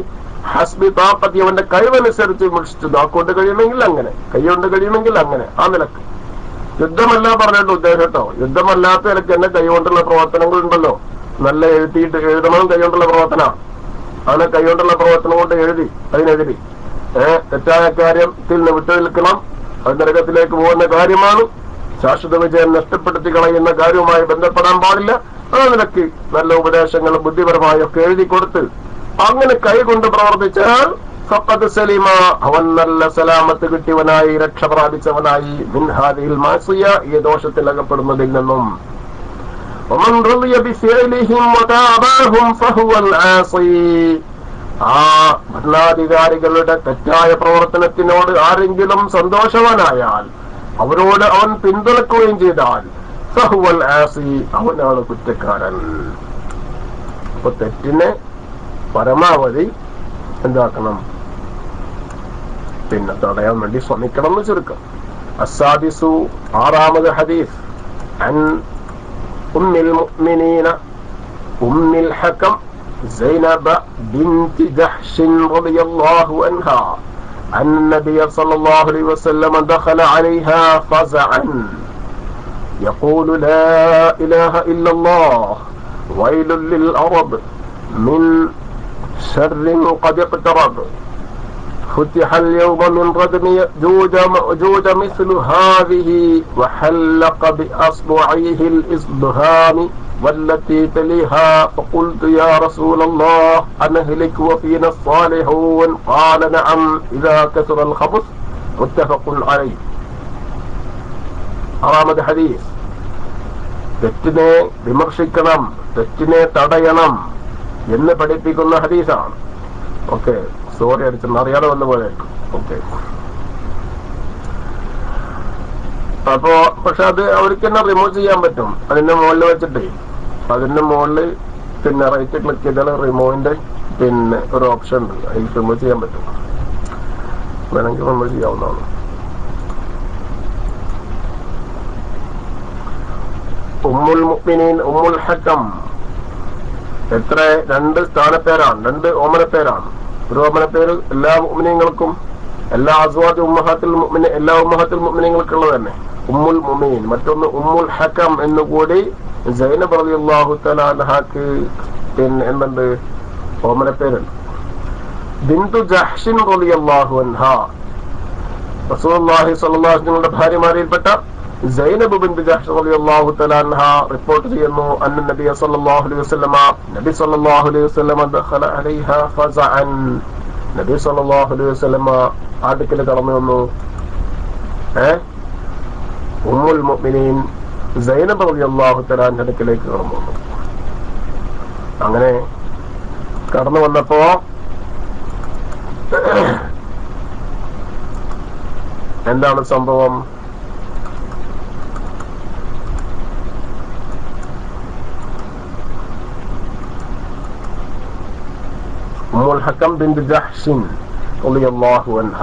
ഹസ്ബി ത്വാഖതി, അവന്റെ കഴിവനുസരിച്ച് വിമർശിച്ചു. നാക്കുകൊണ്ട് കഴിയുമെങ്കിൽ അങ്ങനെ, കൈകൊണ്ട് കഴിയുമെങ്കിൽ അങ്ങനെ, ആ നിലക്ക്. യുദ്ധമല്ല പറഞ്ഞിട്ട് ഉദ്ദേശം കേട്ടോ. യുദ്ധമല്ലാത്ത നിലക്ക് തന്നെ കൈകൊണ്ടുള്ള പ്രവർത്തനങ്ങൾ ഉണ്ടല്ലോ. നല്ല എഴുതണം കൈകൊണ്ടുള്ള പ്രവർത്തനമാണ്. അങ്ങനെ കൈകൊണ്ടുള്ള പ്രവർത്തനം കൊണ്ട് എഴുതി അതിനെതിരി തെറ്റായ കാര്യത്തിൽ നിന്ന് വിട്ടു നിൽക്കണം. അത് നരകത്തിലേക്ക് പോകുന്ന കാര്യമാണ്. ശാശ്വത വിജയം നഷ്ടപ്പെടുത്തി കളയുന്ന കാര്യവുമായി ബന്ധപ്പെടാൻ പാടില്ല. ആ നിലയ്ക്ക് നല്ല ഉപദേശങ്ങളും ബുദ്ധിപരമായൊക്കെ എഴുതി കൊടുത്ത് അങ്ങനെ കൈകൊണ്ട് പ്രവർത്തിച്ചാൽ ഫഖദ് സലിമ, അവൻ നല്ല സലാമത്ത് കിട്ടിയവനായി, രക്ഷ പ്രാപിച്ചവനായി, മിൻ ഹാദിഹിൽ മാസിയ, ഈ ദോഷത്തിൽ അകപ്പെടുന്നതിൽ നിന്നും. വമൻ റളിയ ബിഫിഅലിഹിം വതഅബഹും ഫഹുവൽ ആസി, ആ ഭരണാധികാരികളുടെ തെറ്റായ പ്രവർത്തനത്തിനോട് ആരെങ്കിലും സന്തോഷവാനായാൽ, അവരോട് അവൻ പിന്തുണക്കുകയും ചെയ്താൽ ഫഹുവൽ ആസി, അവനാണ് കുറ്റക്കാരൻ. അപ്പൊ തെറ്റിനെ പരമാവധി എന്താക്കണം? പിന്നെ തടയാൻ വേണ്ടി ശ്രമിക്കണം എന്ന് ചുരുക്കം. അസ്സാദിസു, ആറാമത് ഹദീസ്, അൻ ഉമ്മിൽ മുഅ്മിനീന ഉമ്മിൽ ഹകം زينب بنت جحش رضي الله عنها أن النبي صلى الله عليه وسلم دخل عليها فزعا يقول لا إله إلا الله ويل للأرض من شر قد اقترب فتح اليوم من ردم يأجوج مأجوج مثل هذه وحلق بأصبعيه الإصبهام والتي تليها فقلت يا رسول الله أنهلك وفينا الصالحون قال نعم إذا كثر الخبث متفق عليه. ആറാമത് ഹദീസ്, തെറ്റിനെ വിമർശിക്കണം, തെറ്റിനെ തടയണം എന്ന് പഠിപ്പിക്കുന്ന ഹദീസാണ്. ഓക്കെ, സോറി അടിച്ചെന്ന് അറിയാതെ വന്ന പോലെ. ഓക്കെ, അപ്പോ പക്ഷെ അത് അവർക്ക് തന്നെ റിമൂവ് ചെയ്യാൻ പറ്റും. അതിന്റെ മുകളിൽ വെച്ചിട്ട് അതിന്റെ മുകളിൽ പിന്നെ റൈറ്റ് ക്ലിക്ക് ചെയ്താൽ റിമൂവിന്റെ പിന്നെ ഒരു ഓപ്ഷൻ ഉണ്ട്, അതിൽ റിമൂവ് ചെയ്യാൻ പറ്റും. വേണമെങ്കിൽ റിമൂവ് ചെയ്യാവുന്നതാണ്. ഉമ്മുൽ മുഅ്മിനീൻ ഉമ്മുൽ ഹകം, എത്ര? രണ്ട് സ്ഥാനപ്പേരാണ്, രണ്ട് ഓമനപ്പേരാണ്. ഒരു ഓമനപ്പേര് എല്ലാ മുഅ്മിനീങ്ങൾക്കും, എല്ലാ അസ്വാജ് ഉമ്മഹാത്തുൽ മുഅ്മിനീൻ, എല്ലാ ഉമ്മഹാത്തുൽ മുഅ്മിനീങ്ങൾക്കുള്ളത് തന്നെ ഉമ്മുൽ മുഅ്മിനീൻ. മറ്റൊന്ന് ഉമ്മുൽ ഹകം എന്നുകൂടി സൈനബ് റളിയല്ലാഹു തആല അൻഹാക്ക് പിന്നെ എന്തുണ്ട്? ഓമനപ്പേരുണ്ട്. ബിന്തു ജഹ്ഷിൻ റളിയല്ലാഹു അൻഹാ, റസൂലുള്ളാഹി സ്വല്ലല്ലാഹു അലൈഹി വസല്ലമയുടെ ഭാര്യമാരിൽപ്പെട്ട സൈനബ് ബിൻത് ജഹ്ഷ് റളിയല്ലാഹു തആല അൻഹ റിപ്പോർട്ട് ചെയ്യുന്നു അന്ന നബി സല്ലല്ലാഹു അലൈഹി വസല്ലമ നബി സല്ലല്ലാഹു അലൈഹി വസല്ലമ ദഖല അലൈഹ ഫസഅൻ നബി സല്ലല്ലാഹു അലൈഹി വസല്ലമ അടുക്കൽ കടന്നു വന്നു. ഉമ്മുൽ മുഅ്മിനീൻ സൈനബ് റളിയല്ലാഹു തആല അൻഹയുടെ അടുക്കലേക്ക് കടന്നു വന്നു. അങ്ങനെ കടന്നു വന്നപ്പോ എന്താണ് സംഭവം? ഉമ്മുൽ ഹക്കം ബിൻത് ജഹ്ഷ് റളിയല്ലാഹു അൻഹ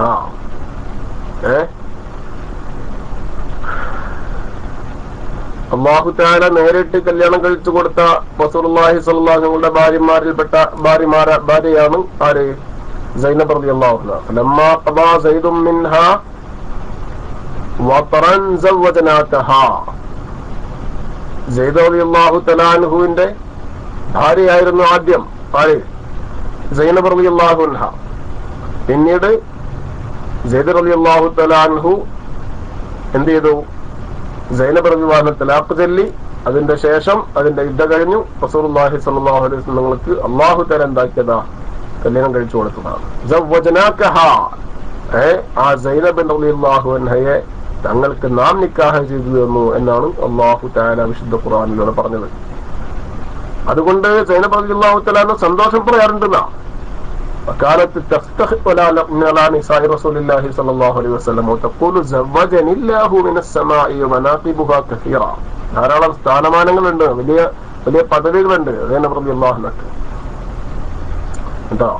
അല്ലാഹു തആല നേരിട്ട് കല്യാണം കഴിച്ചു കൊടുത്ത റസൂലുള്ളാഹി സ്വല്ലല്ലാഹു അലൈഹി വസല്ലം ഭാര്യമാരിൽപ്പെട്ട ഭാര്യയാണ് ആര്? സൈനബ് റളിയല്ലാഹു അൻഹ. ഫലമ്മാ ഖദാ സൈദും മിൻഹാ വതറൻ സവ്വജനാതഹാ. സൈദ് റളിയല്ലാഹു തആല അൻഹുവിന്റെ ഭാര്യയായിരുന്നു ആദ്യം ആര്? സൈനബ് റളിയല്ലാഹു അൻഹ. പിന്നീട് സൈദ് റളിയല്ലാഹു തആല അൻഹു എന്ത് ചെയ്തു? സൈനബ് റളിയല്ലാഹു അൻഹ തലാഖ് ചൊല്ലി. അതിന്റെ ശേഷം അതിന്റെ ഇദ്ദ കഴിഞ്ഞു. റസൂലുള്ളാഹി സ്വല്ലല്ലാഹു അലൈഹി വസല്ലമക്ക് അല്ലാഹു തആല എന്താക്കിയതാ? കല്യാണം കഴിച്ചു കൊടുത്തതാണ്. സവ്വജനാകഹാ. ആ സൈനബ് റളിയല്ലാഹു അൻഹയെ തങ്ങൾക്ക് നാം നിക്കാഹ് ചെയ്തു തന്നു എന്നാണ് അല്ലാഹു തആല വിശുദ്ധ ഖുർആനിലൂടെ പറഞ്ഞത്. അതുകൊണ്ട് സൈനബ് റളിയല്ലാഹു തആല സന്തോഷം പറയാറുണ്ടെന്നാ. وكانت تفتخر على نساء رسول الله صلى الله عليه وسلم وتقول زوجني الله من السماء ومناقبها كثيرة. ധാരാളം സ്ഥാനമാനങ്ങളുണ്ട്, വലിയ വലിയ പദവികളുണ്ട് സൈനബ് റളിയല്ലാഹു അൻഹക്ക്. കേട്ടോ?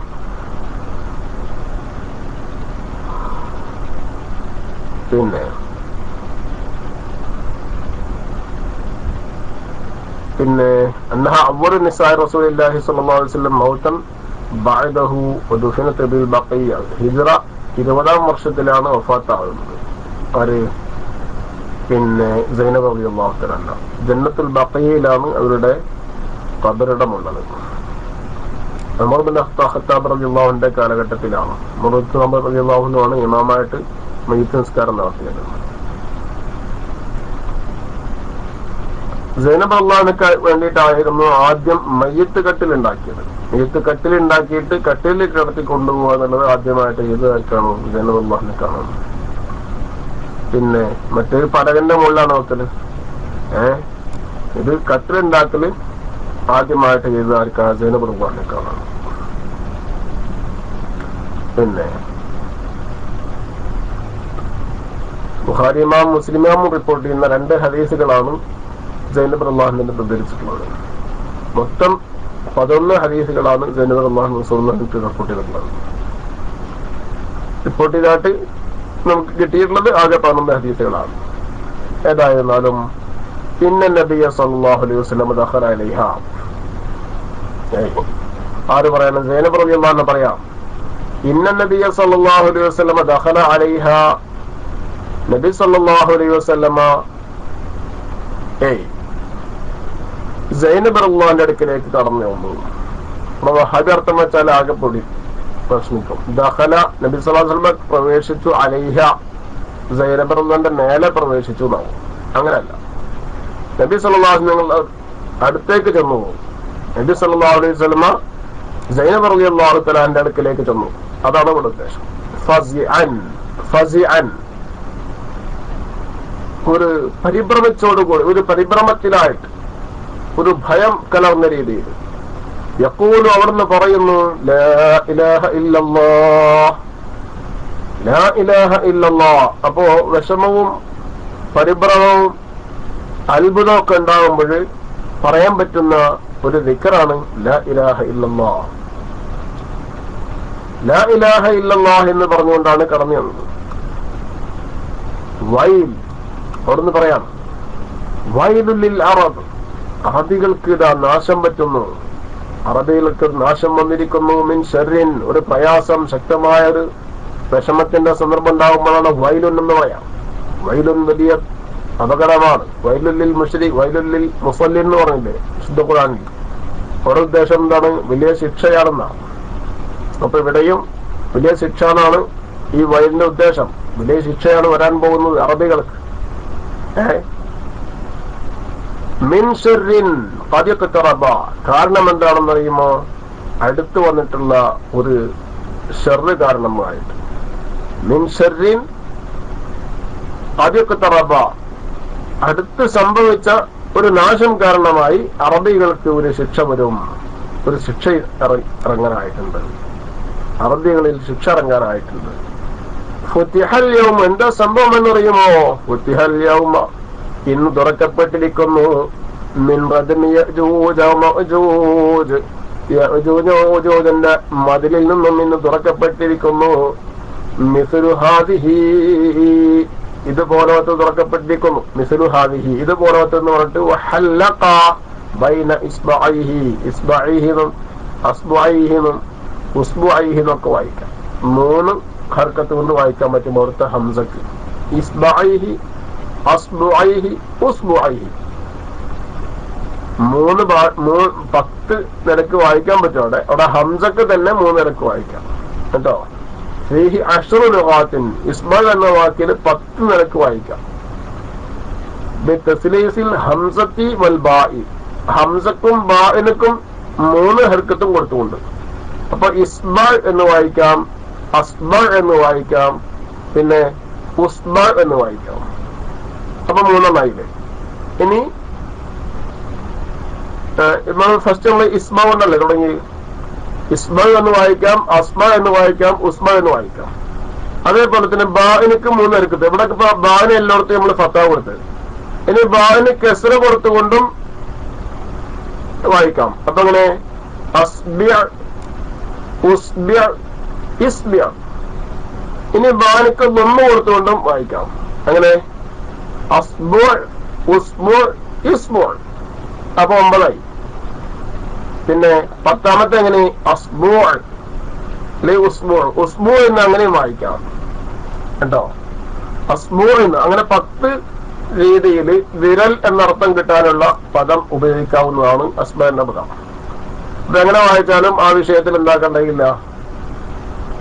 പിന്നെ അന്നഹ അവ്വലു നിസാഇ റസൂലില്ലാഹി സ്വല്ലല്ലാഹു അലൈഹി വസല്ലം മൗതൻ ബഅദഹു വദുഫിനത ബിൽ ബഖിയ. ഹിജ്റ 20-ാം വർഷത്തിലാണ് വഫാത്താകുന്നത്. ആര്? പിന്നെ സൈനബ് റളിയല്ലാഹു തആല. ജന്നത്തുൽ ബഖിയയിലാണ് അവരുടെ ഖബറിടമുള്ളത്. ഉമർ ബിൻ ഖത്താബ് റളിയല്ലാഹു അൻഹുവിന്റെ കാലഘട്ടത്തിലാണ്. ഉമർ റളിയല്ലാഹു അൻഹു ആണ് ഇമാമായിട്ട് മയ്യിത്ത് നിസ്കാരം നടത്തിയത്. സൈനബ് റളിയല്ലാഹുവിന് വേണ്ടിയിട്ടായിരുന്നു ആദ്യം മയ്യിത്ത് കട്ടിലുണ്ടാക്കിയത്. മയ്യിത്ത് കട്ടിലുണ്ടാക്കിയിട്ട് കട്ടിലിൽ കിടത്തി കൊണ്ടുപോകുക എന്നുള്ളത് ആദ്യമായിട്ട് ഏത് ആർക്കാണോ? സൈനബ് റളിയല്ലാഹുവിനാണ്. പിന്നെ മറ്റൊരു പലകന്റെ മുകളിലാണ് വെക്കല്. ഇത് കട്ടിലുണ്ടാക്കല് ആദ്യമായിട്ട് ചെയ്ത ആർക്കാണ്? സൈനബ് റളിയല്ലാഹുവിനാണ്. പിന്നെ ബുഖാരി ഇമാം മുസ്ലിം ഇമാമും റിപ്പോർട്ട് ചെയ്യുന്ന 2 ഹദീസുകളാണ് സൈനബ് റളിയല്ലാഹുവിനെ ഉദ്ധരിച്ചിട്ടുള്ളത്. മൊത്തം 11 ഹദീസുകളാണ് സൈനബ് റളിയല്ലാഹു അൻഹ റിപ്പോർട്ട് ചെയ്തിട്ടുള്ളത്. റിപ്പോർട്ട് ചെയ്തായിട്ട് നമുക്ക് കിട്ടിയിട്ടുള്ളത് ആകെ 11 ഹദീസുകളാണ്. ഏതായിരുന്നാലും ഇന്ന നബിയ സല്ലല്ലാഹു അലൈഹി വസല്ലം ദഖല അലൈഹ. ആര് പറയണം? സൈനബ് റളിയല്ലാഹു അൻഹ പറയാം. ഇന്ന നബിയ സല്ലല്ലാഹു അലൈഹി വസല്ലം ദഖല അലൈഹ. നബി സല്ലല്ലാഹു അലൈഹി വസല്ലമ സൈനബ് റളിയല്ലാഹുവിന്റെ അടുക്കലേക്ക് കടന്നു വന്നു. അർത്ഥം വെച്ചാൽ ആകെ പൊടി പ്രശ്നിക്കും. ദഖല നബി സല്ലല്ലാഹു അലൈഹി വസല്ലം പ്രവേശിച്ചു, അലൈഹ സൈനബ് റളിയല്ലാഹുവിന്റെ മേലെ പ്രവേശിച്ചു എന്നാവും. അങ്ങനെയല്ല, നബി സല്ലല്ലാഹു അലൈഹി വസല്ലം അടുത്തേക്ക് ചെന്നു. നബി സല്ലല്ലാഹു അലൈഹി വസല്ലം സൈനബ് റളിയല്ലാഹു തആലയുടെ അടുക്കലേക്ക് ചെന്നു. അതാണ് ഇവിടെ ഉദ്ദേശം. ഫസിഅൻ ഒരു പരിഭ്രമിച്ചോടുകൂടി, ഒരു പരിഭ്രമത്തിലായിട്ട്, ഒരു ഭയം കലർന്ന രീതിയിൽ യഖൂലു അവിടുന്ന് പറയുന്നു, ലാ ഇലാഹ ഇല്ലല്ലാഹ്, ലാ ഇലാഹ ഇല്ലല്ലാഹ്. അപ്പോ വിഷമവും പരിഭ്രമവും അത്ഭുതവും ഒക്കെ ഉണ്ടാകുമ്പോൾ പറയാൻ പറ്റുന്ന ഒരു ദിക്റാണ് ലാ ഇലാഹ ഇല്ലല്ലാഹ്. ലാ ഇലാഹ ഇല്ലല്ലാഹ് എന്ന് പറഞ്ഞുകൊണ്ടാണ് കടന്നു വന്നത്. വൈൽ അവിടുന്ന് പറയാം, വൈലുൽ അറബ്, അറബികൾക്ക് ഇതാ നാശം പറ്റുന്നു, അറബികൾക്ക് നാശം വന്നിരിക്കുന്നു. മിൻ ശർറിൻ, ഒരു പ്രയാസം, ശക്തമായ ഒരു വിഷമത്തിന്റെ സന്ദർഭം ഉണ്ടാകുമ്പോഴാണ് വൈലുൻ എന്ന് പറയാം. വൈലുൻ വലിയ അപകടമാണ്. വൈലുല്ലിൽ മുശ്രിക്, വൈലുല്ലിൽ മുസല്ലി എന്ന് പറഞ്ഞില്ലേ വിശുദ്ധ ഖുർആനിൽ. ഒരു ഉദ്ദേശം എന്താണ്? വലിയ ശിക്ഷയാണെന്നാണ്. അപ്പൊ ഇവിടെയും വലിയ ശിക്ഷ എന്നാണ് ഈ വൈലിന്റെ ഉദ്ദേശം. വലിയ ശിക്ഷയാണ് വരാൻ പോകുന്നത് അറബികൾക്ക്. മിൻ ശർരിൻ ഖദ് ഇഖ്തറബ, കാരണം എന്താണെന്നറിയുമോ? അടുത്തു വന്നിട്ടുള്ള ഒരു ഷർറ് കാരണമായിട്ട്. മിൻ ശർരിൻ ഖദ് ഇഖ്തറബ, അടുത്ത് സംഭവിച്ച ഒരു നാശം കാരണമായി അറബികൾക്ക് ഒരു ശിക്ഷ വരും, ഒരു ശിക്ഷ ഇറങ്ങാനായിട്ടുണ്ട്, അറബികളിൽ ശിക്ഷ ഇറങ്ങാനായിട്ടുണ്ട്. ഫുതിഹൽ യൗമ, എന്താ സംഭവം എന്നറിയുമോ? ഫുതിഹൽ യൗമ, ഇന്ന് തുറക്കപ്പെട്ടിരിക്കുന്നു. മിൻ റദ്മി യഅജൂജ വമഅജൂജ്, യഅജൂജ വമഅജൂജിന്റെ മതിലിൽ നിന്നും ഇന്ന് തുറക്കപ്പെട്ടിരിക്കുന്നു. മിസ്ലു ഹാദിഹി, ഇതുപോലത്തെ തുറക്കപ്പെട്ടിരിക്കുന്നു. മിസ്ലു ഹാദിഹി, ഇതുപോലത്തെ എന്ന് പറഞ്ഞിട്ട് വഹല്ലഖ ബൈന ഇസ്ബഅൈഹി, ഇസ്ബഅൈഹിനും അസ്ബഅൈഹിനും ഉസ്ബഅൈഹിനൊക്കെ വായിക്കാം. 3 ഹർക്കത്ത് കൊണ്ട് വായിക്കാൻ പറ്റും അവിടുത്തെ ഹംസക്ക്. ഇസ്ബഅൈഹി, അസ്ബഅൈഹി, ഉസ്ബഅൈഹി 10 നിരക്ക് വായിക്കാൻ പറ്റും. അവിടെ ഹംസക്ക് തന്നെ 3 നിരക്ക് വായിക്കാം കേട്ടോ. ഫീഹി അശ്റു ലുഗാത്തിൻ, ഇസ്ബഅ എന്ന വാക്കിന് 10 നിരക്ക് വായിക്കാം. ബിതസ്ലീസിൽ ഹംസത്തി വൽ ബാഇ, ഹംസക്കും ബാഇനും 3 ഹർക്കത്തും കൊടുത്തുകൊണ്ട്. അപ്പൊ ഇസ്ബഅ എന്ന് വായിക്കാം, അസ്ബഅ എന്ന് വായിക്കാം, പിന്നെ ഉസ്ബഅ എന്ന് വായിക്കാം. അപ്പൊ 3 ഇനി ഫസ്റ്റ് നമ്മൾ ഇസ്ബഅ കൊണ്ടല്ലേ തുടങ്ങി. ഇസ്ബഅ എന്ന് വായിക്കാം, അസ്ബഅ എന്ന് വായിക്കാം, ഉസ്ബഅ എന്ന് വായിക്കാം. അതേപോലെ തന്നെ ബാഇനക്ക് 3 ഹർക്കത്ത്. ഇവിടെ ബാഇന് എല്ലായിടത്തും നമ്മൾ ഫത്താഹ് കൊടുത്തത്. ഇനി ബാഇന് കസ്റ കൊടുത്തുകൊണ്ടും വായിക്കാം. അപ്പൊ അങ്ങനെ അസ്ബിഅ, ഉസ്ബിഅ, ഇസ്ബിഅ. ഇനി ബാനിക്ക് ദമ്മ കൊടുത്തുകൊണ്ടും വായിക്കാം. അങ്ങനെ അസ്ബുഅ, ഉസ്ബുഅ, ഇസ്ബുഅ. അപ്പൊ 9. പിന്നെ 10ാമത്തെ എങ്ങനെ? അസ്ബുഅ അല്ലെ ഉസ്ബുഅ, ഉസ്ബുഅ എന്ന് അങ്ങനെയും വായിക്കാം കേട്ടോ. അസ്ബുഅ എന്ന് അങ്ങനെ 10 രീതിയിൽ വിരൽ എന്നർത്ഥം കിട്ടാനുള്ള പദം ഉപയോഗിക്കാവുന്നതാണ് അസ്ബഅ എന്ന പദം. ഇതെങ്ങനെ വായിച്ചാലും ആ വിഷയത്തിൽ എന്താക്കേണ്ടതില്ല,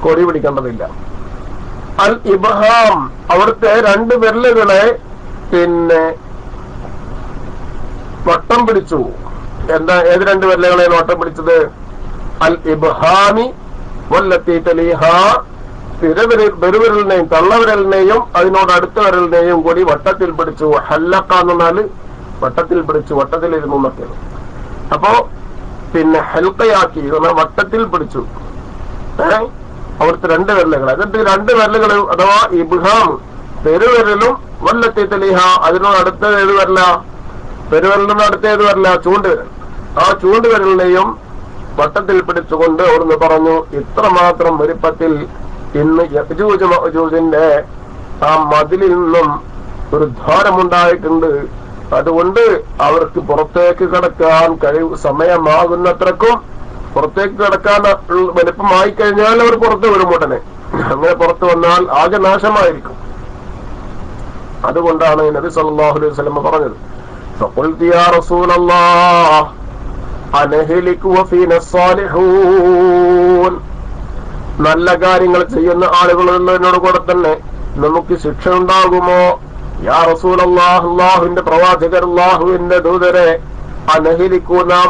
കൊടി പിടിക്കേണ്ടതില്ല. അൽ ഇബ്ഹാം, അവിടുത്തെ 2 വിരലുകളെ പിന്നെ വട്ടം പിടിച്ചു. എന്താ, ഏത് 2 വിരലുകളെ വട്ടം പിടിച്ചത്? അൽ ഇബ്ഹാമി വല്ലത്തി തലീഹ, പെരുവിരലിനെയും തള്ളവിരലിനെയും അതിനോട് അടുത്ത വിരലിനെയും കൂടി വട്ടത്തിൽ പിടിച്ചു. ഹല്ലഖ എന്ന് പറഞ്ഞാല് വട്ടത്തിൽ പിടിച്ചു, വട്ടത്തിലിരുന്നു എന്നൊക്കെയാണ്. അപ്പോ പിന്നെ ഹൽക്കയാക്കി വട്ടത്തിൽ പിടിച്ചു അവിടുത്തെ 2 വിരലുകൾ. എന്നിട്ട് 2 വിരലുകൾ അഥവാ ഇബ്ഹാം, പെരുവിരലും വല്ലത്തി തലീഹ, അതിനോട് അടുത്ത ഏത് വരല? പെരുവിരലിനോട് അടുത്ത ഏത് വരല? ചൂണ്ടുവിരൽ. ആ ചൂണ്ടുവിരലിനെയും വട്ടത്തിൽ പിടിച്ചുകൊണ്ട് അവിടുന്ന് പറഞ്ഞു, ഇത്രമാത്രം വലുപ്പത്തിൽ ഇന്ന് യഅജൂജ് മഅജൂജിന്റെ ആ മതിലിൽ നിന്നും ഒരു ദ്വാരമുണ്ടായിട്ടുണ്ട്. അതുകൊണ്ട് അവർക്ക് പുറത്തേക്ക് കടക്കാൻ സമയമാകുന്നത്രക്കും പുറത്തേക്ക് കടക്കാൻ വലുപ്പമായി കഴിഞ്ഞാൽ അവർ പുറത്ത് വരും ഉടനെ. അങ്ങനെ പുറത്തു വന്നാൽ ആകെ നാശമായിരിക്കും. അതുകൊണ്ടാണ് നബി സല്ലല്ലാഹു അലൈഹി വസല്ലം പറഞ്ഞത്, ഫഖുൽതു യാ റസൂലല്ലാഹ് അനഹ്ലികു വഫീന സ്സാലിഹൂൻ, നല്ല കാര്യങ്ങൾ ചെയ്യുന്ന ആളുകളുള്ളതിനോട് കൂടെ തന്നെ നമുക്ക് ശിക്ഷ ഉണ്ടാകുമോ? യാ റസൂലല്ലാഹ്, അല്ലാഹുവിന്റെ പ്രവാചകർ, അല്ലാഹുവിന്റെ ദൂതരെ, അനഹ്ലികു, നാം